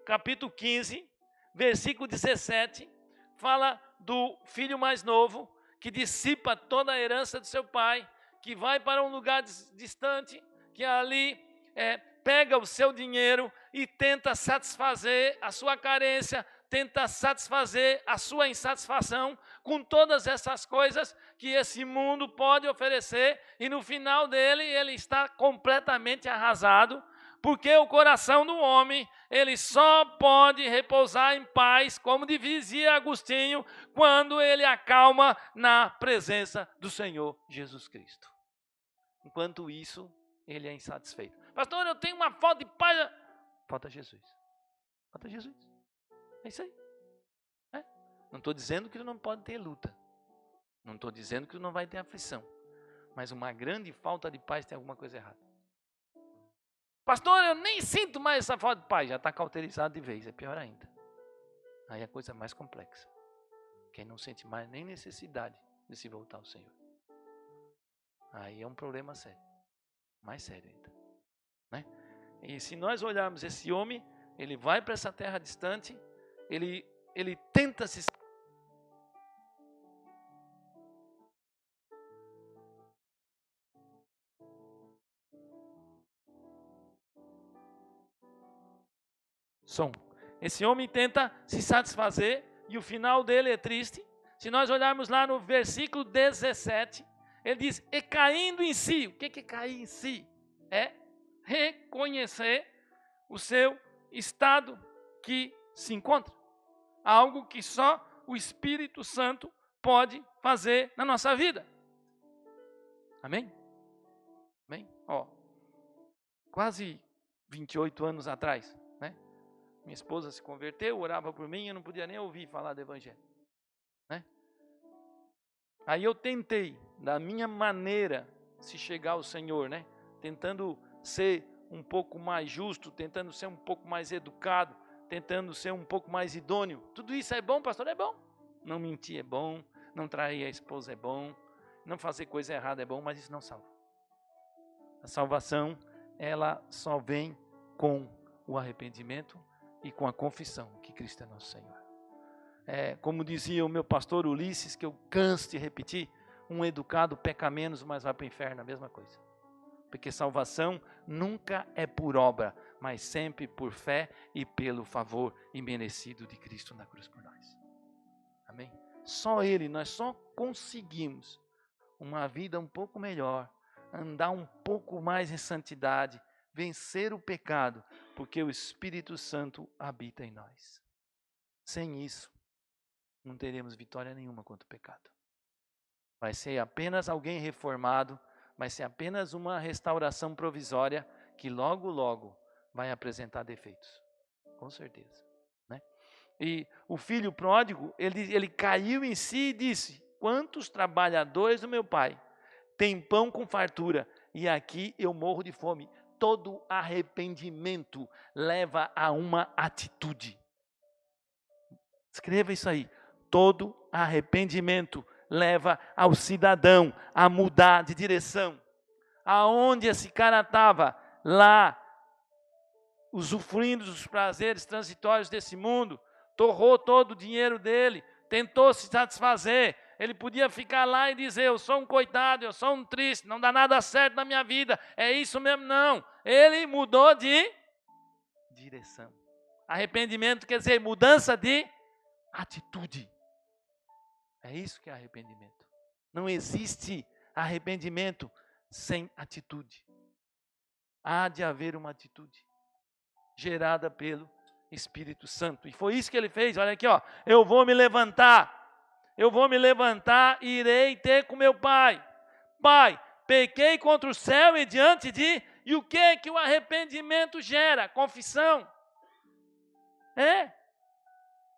capítulo 15, versículo 17, fala do filho mais novo, que dissipa toda a herança do seu pai, que vai para um lugar distante, que ali pega o seu dinheiro e tenta satisfazer a sua carência, tenta satisfazer a sua insatisfação com todas essas coisas que esse mundo pode oferecer, e no final dele ele está completamente arrasado, porque o coração do homem, ele só pode repousar em paz, como dizia Agostinho, quando ele acalma na presença do Senhor Jesus Cristo. Enquanto isso, ele é insatisfeito. Pastor, eu tenho uma falta de paz. Falta Jesus. Falta Jesus. É isso aí. Não estou dizendo que tu não pode ter luta. Não estou dizendo que tu não vai ter aflição. Mas uma grande falta de paz tem alguma coisa errada. Pastor, eu nem sinto mais essa falta de paz. Já está cauterizado de vez, é pior ainda. Aí a coisa é mais complexa. Quem não sente mais nem necessidade de se voltar ao Senhor. Aí é um problema sério. Mais sério ainda. Né? E se nós olharmos esse homem, ele vai para essa terra distante, ele tenta se... Esse homem tenta se satisfazer e o final dele é triste. Se nós olharmos lá no versículo 17, ele diz, e caindo em si. O que é cair em si? É reconhecer o seu estado que se encontra. Algo que só o Espírito Santo pode fazer na nossa vida. Amém? Amém? Quase 28 anos atrás, né? Minha esposa se converteu, orava por mim, eu não podia nem ouvir falar do Evangelho. Né? Aí eu tentei, da minha maneira, se chegar ao Senhor, né? Tentando ser um pouco mais justo, tentando ser um pouco mais educado, tentando ser um pouco mais idôneo. Tudo isso é bom, pastor? É bom. Não mentir é bom, não trair a esposa é bom, não fazer coisa errada é bom, mas isso não salva. A salvação, ela só vem com o arrependimento e com a confissão que Cristo é nosso Senhor. Como dizia o meu pastor Ulisses, que eu canso de repetir, um educado peca menos, mas vai para o inferno, a mesma coisa. Porque salvação nunca é por obra, mas sempre por fé e pelo favor imerecido de Cristo na cruz por nós. Amém? Só Ele, nós só conseguimos uma vida um pouco melhor, andar um pouco mais em santidade, vencer o pecado, porque o Espírito Santo habita em nós. Sem isso, não teremos vitória nenhuma contra o pecado. Vai ser apenas alguém reformado, vai ser apenas uma restauração provisória que logo, logo vai apresentar defeitos. Com certeza. Né? E o filho pródigo, ele caiu em si e disse, quantos trabalhadores do meu pai têm pão com fartura e aqui eu morro de fome. Todo arrependimento leva a uma atitude. Escreva isso aí. Todo arrependimento leva ao cidadão a mudar de direção. Aonde esse cara estava? Lá, usufruindo dos prazeres transitórios desse mundo, torrou todo o dinheiro dele, tentou se satisfazer. Ele podia ficar lá e dizer, eu sou um coitado, eu sou um triste, não dá nada certo na minha vida, é isso mesmo, não. Ele mudou de direção. Arrependimento quer dizer mudança de atitude. É isso que é arrependimento. Não existe arrependimento sem atitude. Há de haver uma atitude gerada pelo Espírito Santo. E foi isso que ele fez. Olha aqui, eu vou me levantar e irei ter com meu pai. Pai, pequei contra o céu e diante de... E o que o arrependimento gera? Confissão.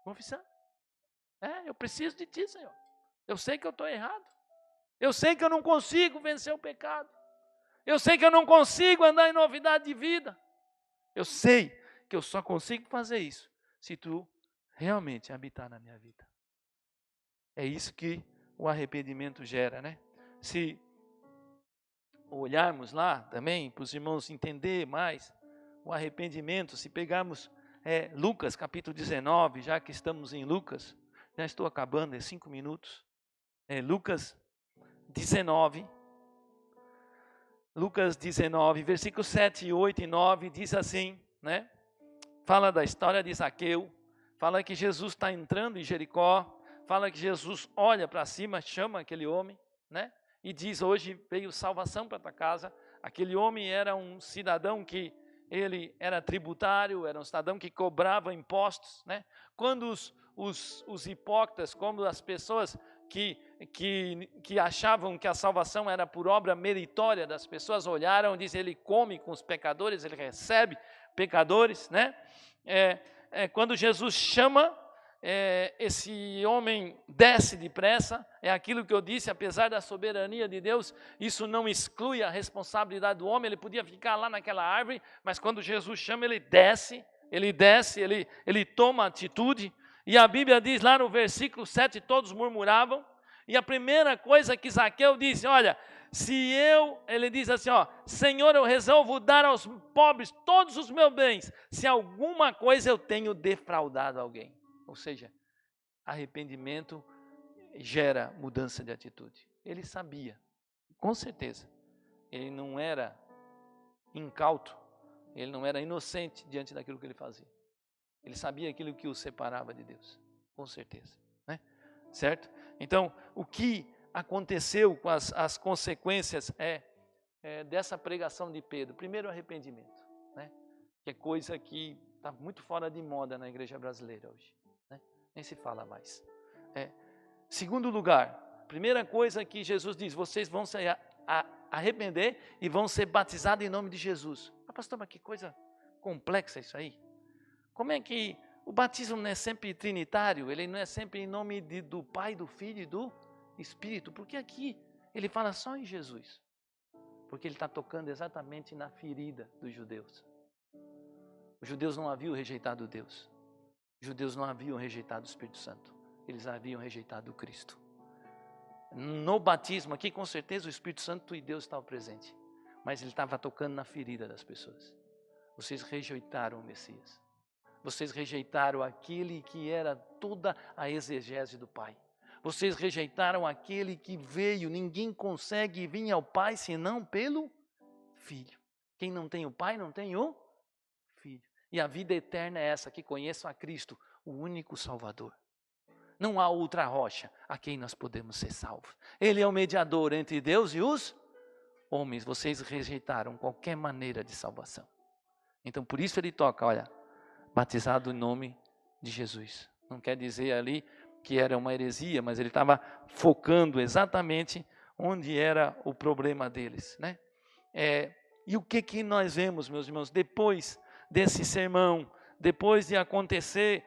Confissão. Eu preciso de ti, Senhor. Eu sei que eu estou errado. Eu sei que eu não consigo vencer o pecado. Eu sei que eu não consigo andar em novidade de vida. Eu sei que eu só consigo fazer isso se tu realmente habitar na minha vida. É isso que o arrependimento gera, né? Se olharmos lá também, para os irmãos entender mais o arrependimento, se pegarmos Lucas capítulo 19, já que estamos em Lucas, já estou acabando, 5 minutos. Lucas 19, versículos 7, 8 e 9, diz assim, né? Fala da história de Zaqueu, fala que Jesus está entrando em Jericó, fala que Jesus olha para cima, chama aquele homem, né? E diz, hoje veio salvação para tua casa. Aquele homem era um cidadão que ele era tributário, era um cidadão que cobrava impostos, né? Quando os hipócritas, como as pessoas que achavam que a salvação era por obra meritória das pessoas, olharam e dizem, ele come com os pecadores, ele recebe pecadores, né? Quando Jesus chama, esse homem desce depressa, é aquilo que eu disse, apesar da soberania de Deus, isso não exclui a responsabilidade do homem, ele podia ficar lá naquela árvore, mas quando Jesus chama, ele desce, ele toma atitude, e a Bíblia diz lá no versículo 7, todos murmuravam, e a primeira coisa que Zaqueu disse, olha, ele diz assim, ó, Senhor, eu resolvo dar aos pobres todos os meus bens, se alguma coisa eu tenho defraudado alguém. Ou seja, arrependimento gera mudança de atitude. Ele sabia, com certeza, ele não era incauto, ele não era inocente diante daquilo que ele fazia. Ele sabia aquilo que o separava de Deus, com certeza, né? Certo? Então, o que aconteceu com as consequências dessa pregação de Pedro? Primeiro, arrependimento, né? Que é coisa que está muito fora de moda na igreja brasileira hoje, né? Nem se fala mais. Segundo lugar, primeira coisa que Jesus diz, vocês vão se arrepender e vão ser batizados em nome de Jesus. Pastor, mas que coisa complexa isso aí. Como é que o batismo não é sempre trinitário? Ele não é sempre em nome do Pai, do Filho e do Espírito? Porque aqui ele fala só em Jesus. Porque ele está tocando exatamente na ferida dos judeus. Os judeus não haviam rejeitado Deus. Os judeus não haviam rejeitado o Espírito Santo. Eles haviam rejeitado o Cristo. No batismo aqui, com certeza, o Espírito Santo e Deus estavam presentes. Mas ele estava tocando na ferida das pessoas. Vocês rejeitaram o Messias. Vocês rejeitaram aquele que era toda a exegese do Pai. Vocês rejeitaram aquele que veio. Ninguém consegue vir ao Pai senão pelo Filho. Quem não tem o Pai não tem o Filho. E a vida eterna é essa, que conheçam a Cristo, o único Salvador. Não há outra rocha a quem nós podemos ser salvos. Ele é o mediador entre Deus e os homens. Vocês rejeitaram qualquer maneira de salvação. Então por isso ele toca, olha, batizado em nome de Jesus. Não quer dizer ali que era uma heresia, mas ele estava focando exatamente onde era o problema deles, né? E o que nós vemos, meus irmãos, depois desse sermão, depois de acontecer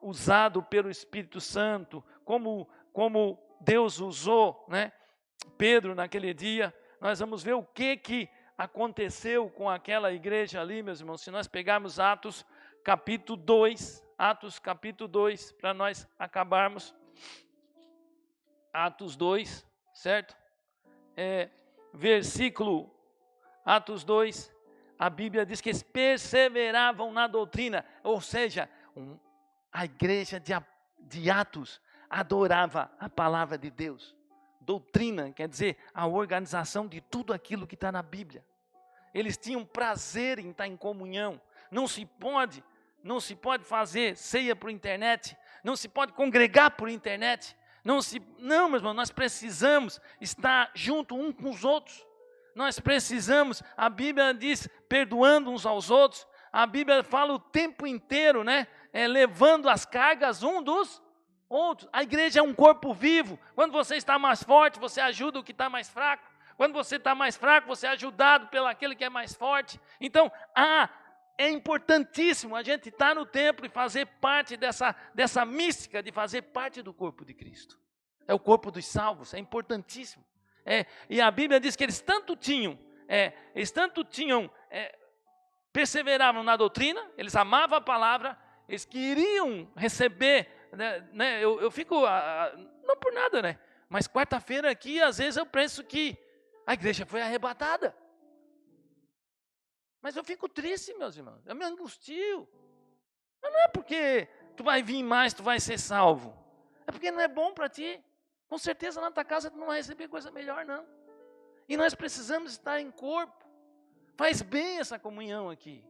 usado pelo Espírito Santo, como Deus usou, né, Pedro naquele dia, nós vamos ver o que aconteceu com aquela igreja ali, meus irmãos. Se nós pegarmos Atos capítulo 2, para nós acabarmos, Atos 2, certo? Versículo, Atos 2, a Bíblia diz que eles perseveravam na doutrina, ou seja, a igreja de Atos adorava a palavra de Deus. Doutrina quer dizer a organização de tudo aquilo que está na Bíblia. Eles tinham prazer em estar em comunhão. Não se pode fazer ceia por internet. Não se pode congregar por internet. Não, meu irmão, nós precisamos estar junto uns com os outros. Nós precisamos, a Bíblia diz, perdoando uns aos outros. A Bíblia fala o tempo inteiro, né? Levando as cargas um dos outros. A igreja é um corpo vivo. Quando você está mais forte, você ajuda o que está mais fraco. Quando você está mais fraco, você é ajudado pelo aquele que é mais forte. Então, é importantíssimo a gente estar no templo e fazer parte dessa mística de fazer parte do corpo de Cristo. É o corpo dos salvos, é importantíssimo. E a Bíblia diz que eles tanto perseveravam na doutrina, eles amavam a palavra, eles queriam receber, né? Eu fico, não por nada, né? Mas quarta-feira aqui, às vezes eu penso que a igreja foi arrebatada. Mas eu fico triste, meus irmãos, eu me angustio. Mas não é porque tu vai vir mais, tu vai ser salvo. É porque não é bom para ti. Com certeza na tua casa tu não vai receber coisa melhor, não. E nós precisamos estar em corpo. Faz bem essa comunhão aqui.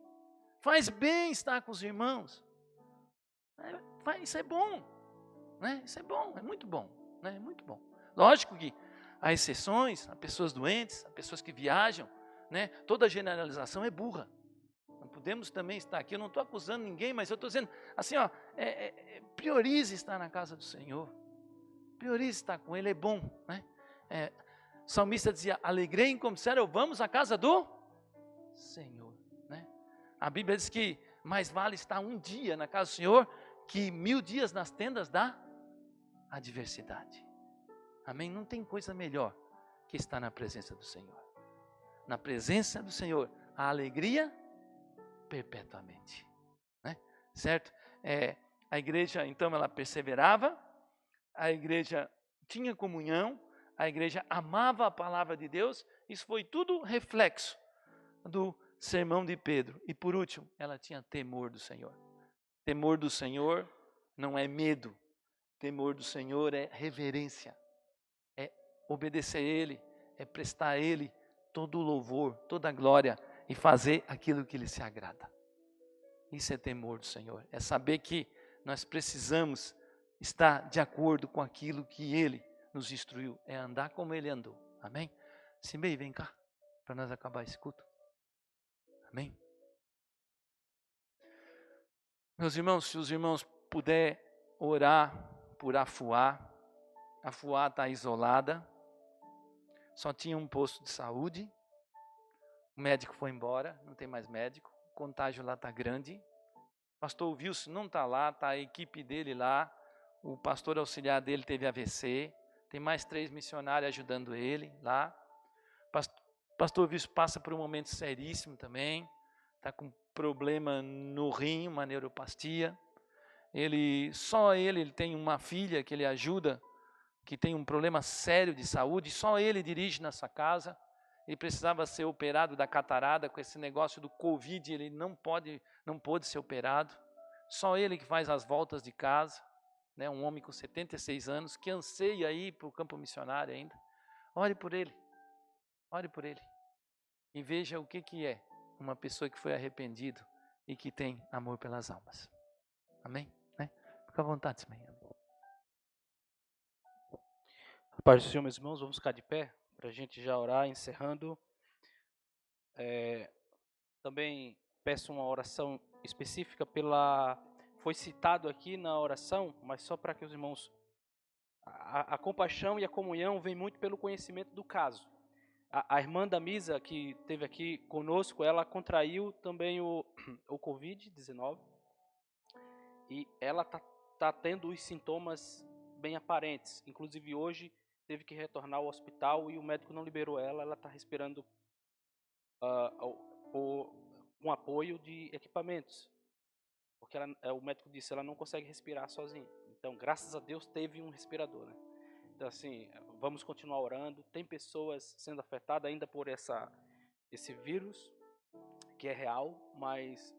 Faz bem estar com os irmãos. Isso é bom, né? Isso é bom, é muito bom, né? É muito bom. Lógico que há exceções, há pessoas doentes, há pessoas que viajam, né? Toda generalização é burra. Não podemos também estar aqui, eu não estou acusando ninguém, mas eu estou dizendo assim, ó, priorize estar na casa do Senhor. Priorize estar com Ele, é bom, né? O salmista dizia, alegrei como disseram, vamos à casa do Senhor, né? A Bíblia diz que mais vale estar um dia na casa do Senhor que 1000 dias nas tendas da adversidade. Amém? Não tem coisa melhor que estar na presença do Senhor. Na presença do Senhor, a alegria perpetuamente, né? Certo? A igreja, então, ela perseverava, a igreja tinha comunhão, a igreja amava a palavra de Deus, isso foi tudo reflexo do sermão de Pedro. E por último, ela tinha temor do Senhor. Temor do Senhor não é medo, temor do Senhor é reverência, é obedecer a Ele, é prestar a Ele todo o louvor, toda a glória e fazer aquilo que Ele se agrada. Isso é temor do Senhor, é saber que nós precisamos estar de acordo com aquilo que Ele nos instruiu, é andar como Ele andou. Amém? Simei, vem cá, para nós acabar esse culto. Amém? Meus irmãos, se os irmãos puderem orar por Afuá está isolada, só tinha um posto de saúde, o médico foi embora, não tem mais médico, o contágio lá está grande, o pastor Wilson não está lá, está a equipe dele lá, o pastor auxiliar dele teve AVC, tem mais 3 missionários ajudando ele lá, o pastor Wilson passa por um momento seríssimo também, está com problema no rim, uma neuropatia, só ele tem uma filha que ele ajuda, que tem um problema sério de saúde, só ele dirige nessa casa, ele precisava ser operado da catarata, com esse negócio do Covid, ele não pôde ser operado, só ele que faz as voltas de casa, né, um homem com 76 anos, que anseia ir para o campo missionário ainda. Ore por ele, e veja o que é uma pessoa que foi arrependido e que tem amor pelas almas. Amém? Né? Fica à vontade, Senhor. Paz do Senhor, meus irmãos, vamos ficar de pé para a gente já orar, encerrando. Também peço uma oração específica foi citado aqui na oração, mas só para que os irmãos... A compaixão e a comunhão vem muito pelo conhecimento do caso. A irmã da Misa, que esteve aqui conosco, ela contraiu também o Covid-19 e ela está tendo os sintomas bem aparentes. Inclusive hoje teve que retornar ao hospital e o médico não liberou ela está respirando com apoio de equipamentos, porque o médico disse ela não consegue respirar sozinha. Então, graças a Deus, teve um respirador, né? Então, assim, vamos continuar orando. Tem pessoas sendo afetadas ainda por esse vírus, que é real, mas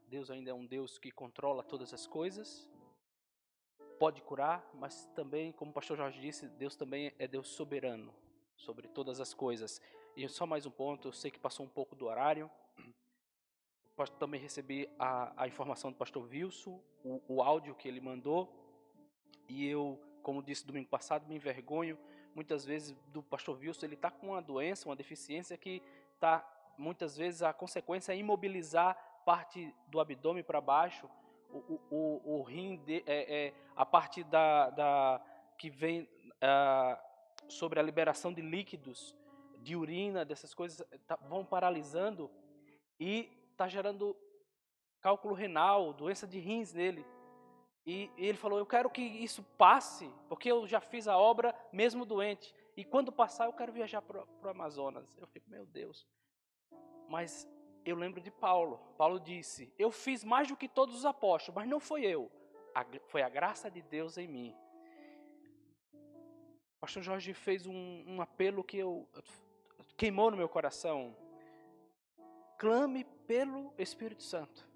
Deus ainda é um Deus que controla todas as coisas. Pode curar, mas também, como o pastor Jorge disse, Deus também é Deus soberano sobre todas as coisas. E só mais um ponto, eu sei que passou um pouco do horário. Também recebi a informação do pastor Wilson, o áudio que ele mandou. E eu, como disse domingo passado, me envergonho muitas vezes do pastor Wilson. Ele está com uma doença, uma deficiência que está, muitas vezes, a consequência é imobilizar parte do abdômen para baixo. O rim, a parte que vem sobre a liberação de líquidos, de urina, dessas coisas, vão paralisando e está gerando cálculo renal, doença de rins nele. E ele falou, eu quero que isso passe, porque eu já fiz a obra mesmo doente. E quando passar, eu quero viajar para o Amazonas. Eu fico, meu Deus. Mas eu lembro de Paulo. Paulo disse, eu fiz mais do que todos os apóstolos, mas não foi eu. Foi a graça de Deus em mim. O pastor Jorge fez um apelo que queimou no meu coração. Clame pelo Espírito Santo.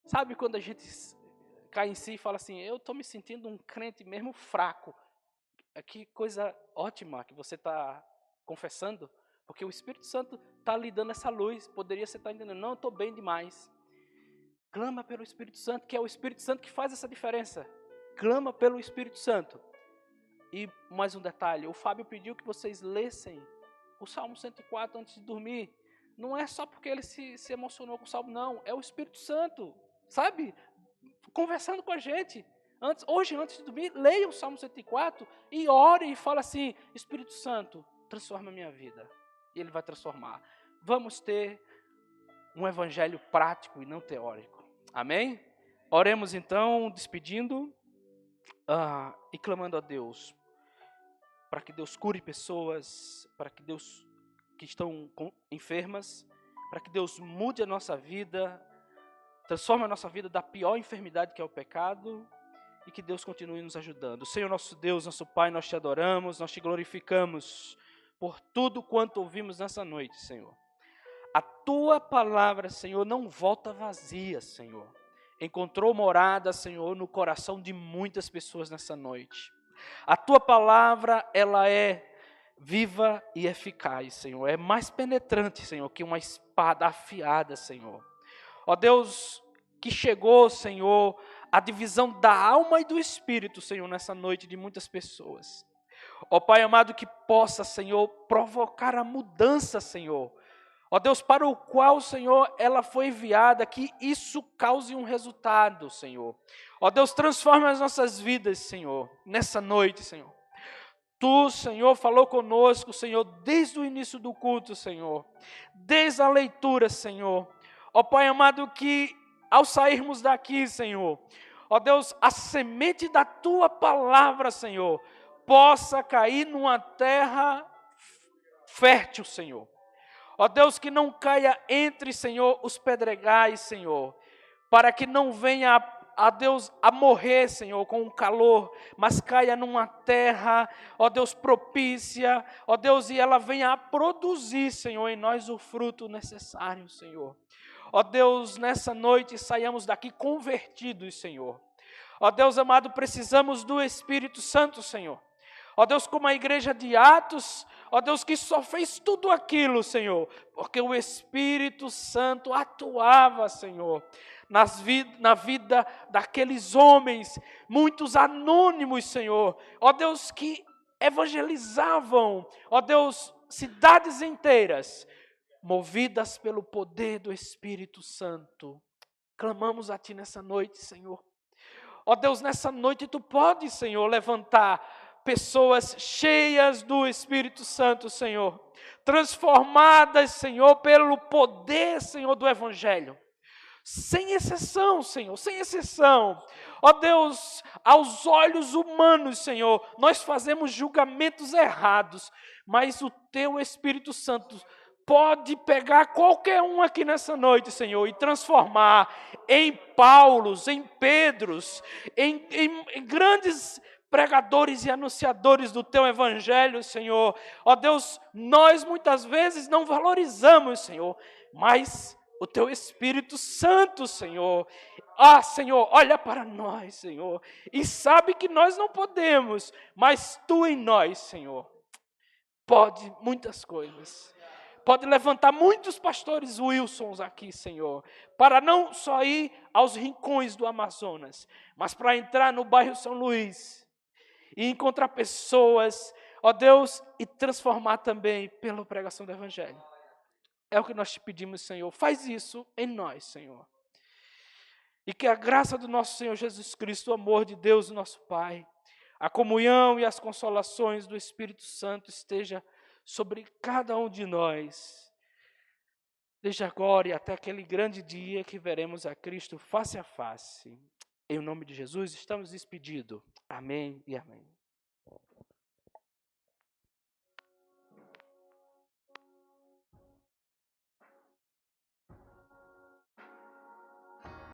Sabe quando a gente cai em si e fala assim, eu estou me sentindo um crente mesmo fraco. Que coisa ótima que você está confessando, porque o Espírito Santo está lhe dando essa luz. Poderia você estar entendendo, não, eu estou bem demais. Clama pelo Espírito Santo, que é o Espírito Santo que faz essa diferença. Clama pelo Espírito Santo. E mais um detalhe, o Fábio pediu que vocês lessem o Salmo 104 antes de dormir. Não é só porque ele se emocionou com o Salmo, não. É o Espírito Santo, sabe? Conversando com a gente. Hoje, antes de dormir, leia o Salmo 104 e ore e fala assim, Espírito Santo, transforma a minha vida. E Ele vai transformar. Vamos ter um evangelho prático e não teórico. Amém? Oremos então, despedindo e clamando a Deus, para que Deus cure pessoas, para que Deus que estão enfermas, para que Deus mude a nossa vida, transforme a nossa vida da pior enfermidade que é o pecado, e que Deus continue nos ajudando. Senhor nosso Deus, nosso Pai, nós te adoramos, nós te glorificamos por tudo quanto ouvimos nessa noite, Senhor. A tua palavra, Senhor, não volta vazia, Senhor. Encontrou morada, Senhor, no coração de muitas pessoas nessa noite. A tua palavra, ela é viva e eficaz, Senhor. É mais penetrante, Senhor, que uma espada afiada, Senhor. Ó Deus, que chegou, Senhor, a divisão da alma e do espírito, Senhor, nessa noite de muitas pessoas. Ó Pai amado, que possa, Senhor, provocar a mudança, Senhor. Ó Deus, para o qual, Senhor, ela foi enviada, que isso cause um resultado, Senhor. Ó Deus, transforma as nossas vidas, Senhor, nessa noite, Senhor. Tu, Senhor, falou conosco, Senhor, desde o início do culto, Senhor. Desde a leitura, Senhor. Ó Pai amado, que ao sairmos daqui, Senhor, ó Deus, a semente da Tua palavra, Senhor, possa cair numa terra fértil, Senhor. Ó Deus, que não caia entre, Senhor, os pedregais, Senhor, para que não venha a Deus a morrer, Senhor, com o calor, mas caia numa terra, ó Deus, propícia, ó Deus, e ela venha a produzir, Senhor, em nós o fruto necessário, Senhor. Ó Deus, nessa noite saiamos daqui convertidos, Senhor. Ó Deus amado, precisamos do Espírito Santo, Senhor. Ó Deus, como a igreja de Atos, ó Deus, que só fez tudo aquilo, Senhor, porque o Espírito Santo atuava, Senhor, na vida daqueles homens, muitos anônimos, Senhor, ó Deus, que evangelizavam, ó Deus, cidades inteiras, movidas pelo poder do Espírito Santo. Clamamos a Ti nessa noite, Senhor. Ó Deus, nessa noite Tu podes, Senhor, levantar pessoas cheias do Espírito Santo, Senhor, transformadas, Senhor, pelo poder, Senhor, do Evangelho. Sem exceção, Senhor, sem exceção. Ó Deus, aos olhos humanos, Senhor, nós fazemos julgamentos errados, mas o Teu Espírito Santo pode pegar qualquer um aqui nessa noite, Senhor, e transformar em Paulos, em Pedros, em grandes pregadores e anunciadores do Teu Evangelho, Senhor. Ó Deus, nós muitas vezes não valorizamos, Senhor, mas o Teu Espírito Santo, Senhor, Senhor, olha para nós, Senhor, e sabe que nós não podemos, mas Tu em nós, Senhor, pode muitas coisas. Pode levantar muitos pastores Wilsons aqui, Senhor, para não só ir aos rincões do Amazonas, mas para entrar no bairro São Luís e encontrar pessoas, ó Deus, e transformar também pela pregação do Evangelho. É o que nós te pedimos, Senhor. Faz isso em nós, Senhor. E que a graça do nosso Senhor Jesus Cristo, o amor de Deus, nosso Pai, a comunhão e as consolações do Espírito Santo esteja sobre cada um de nós, desde agora e até aquele grande dia que veremos a Cristo face a face. Em nome de Jesus, estamos despedidos. Amém e amém.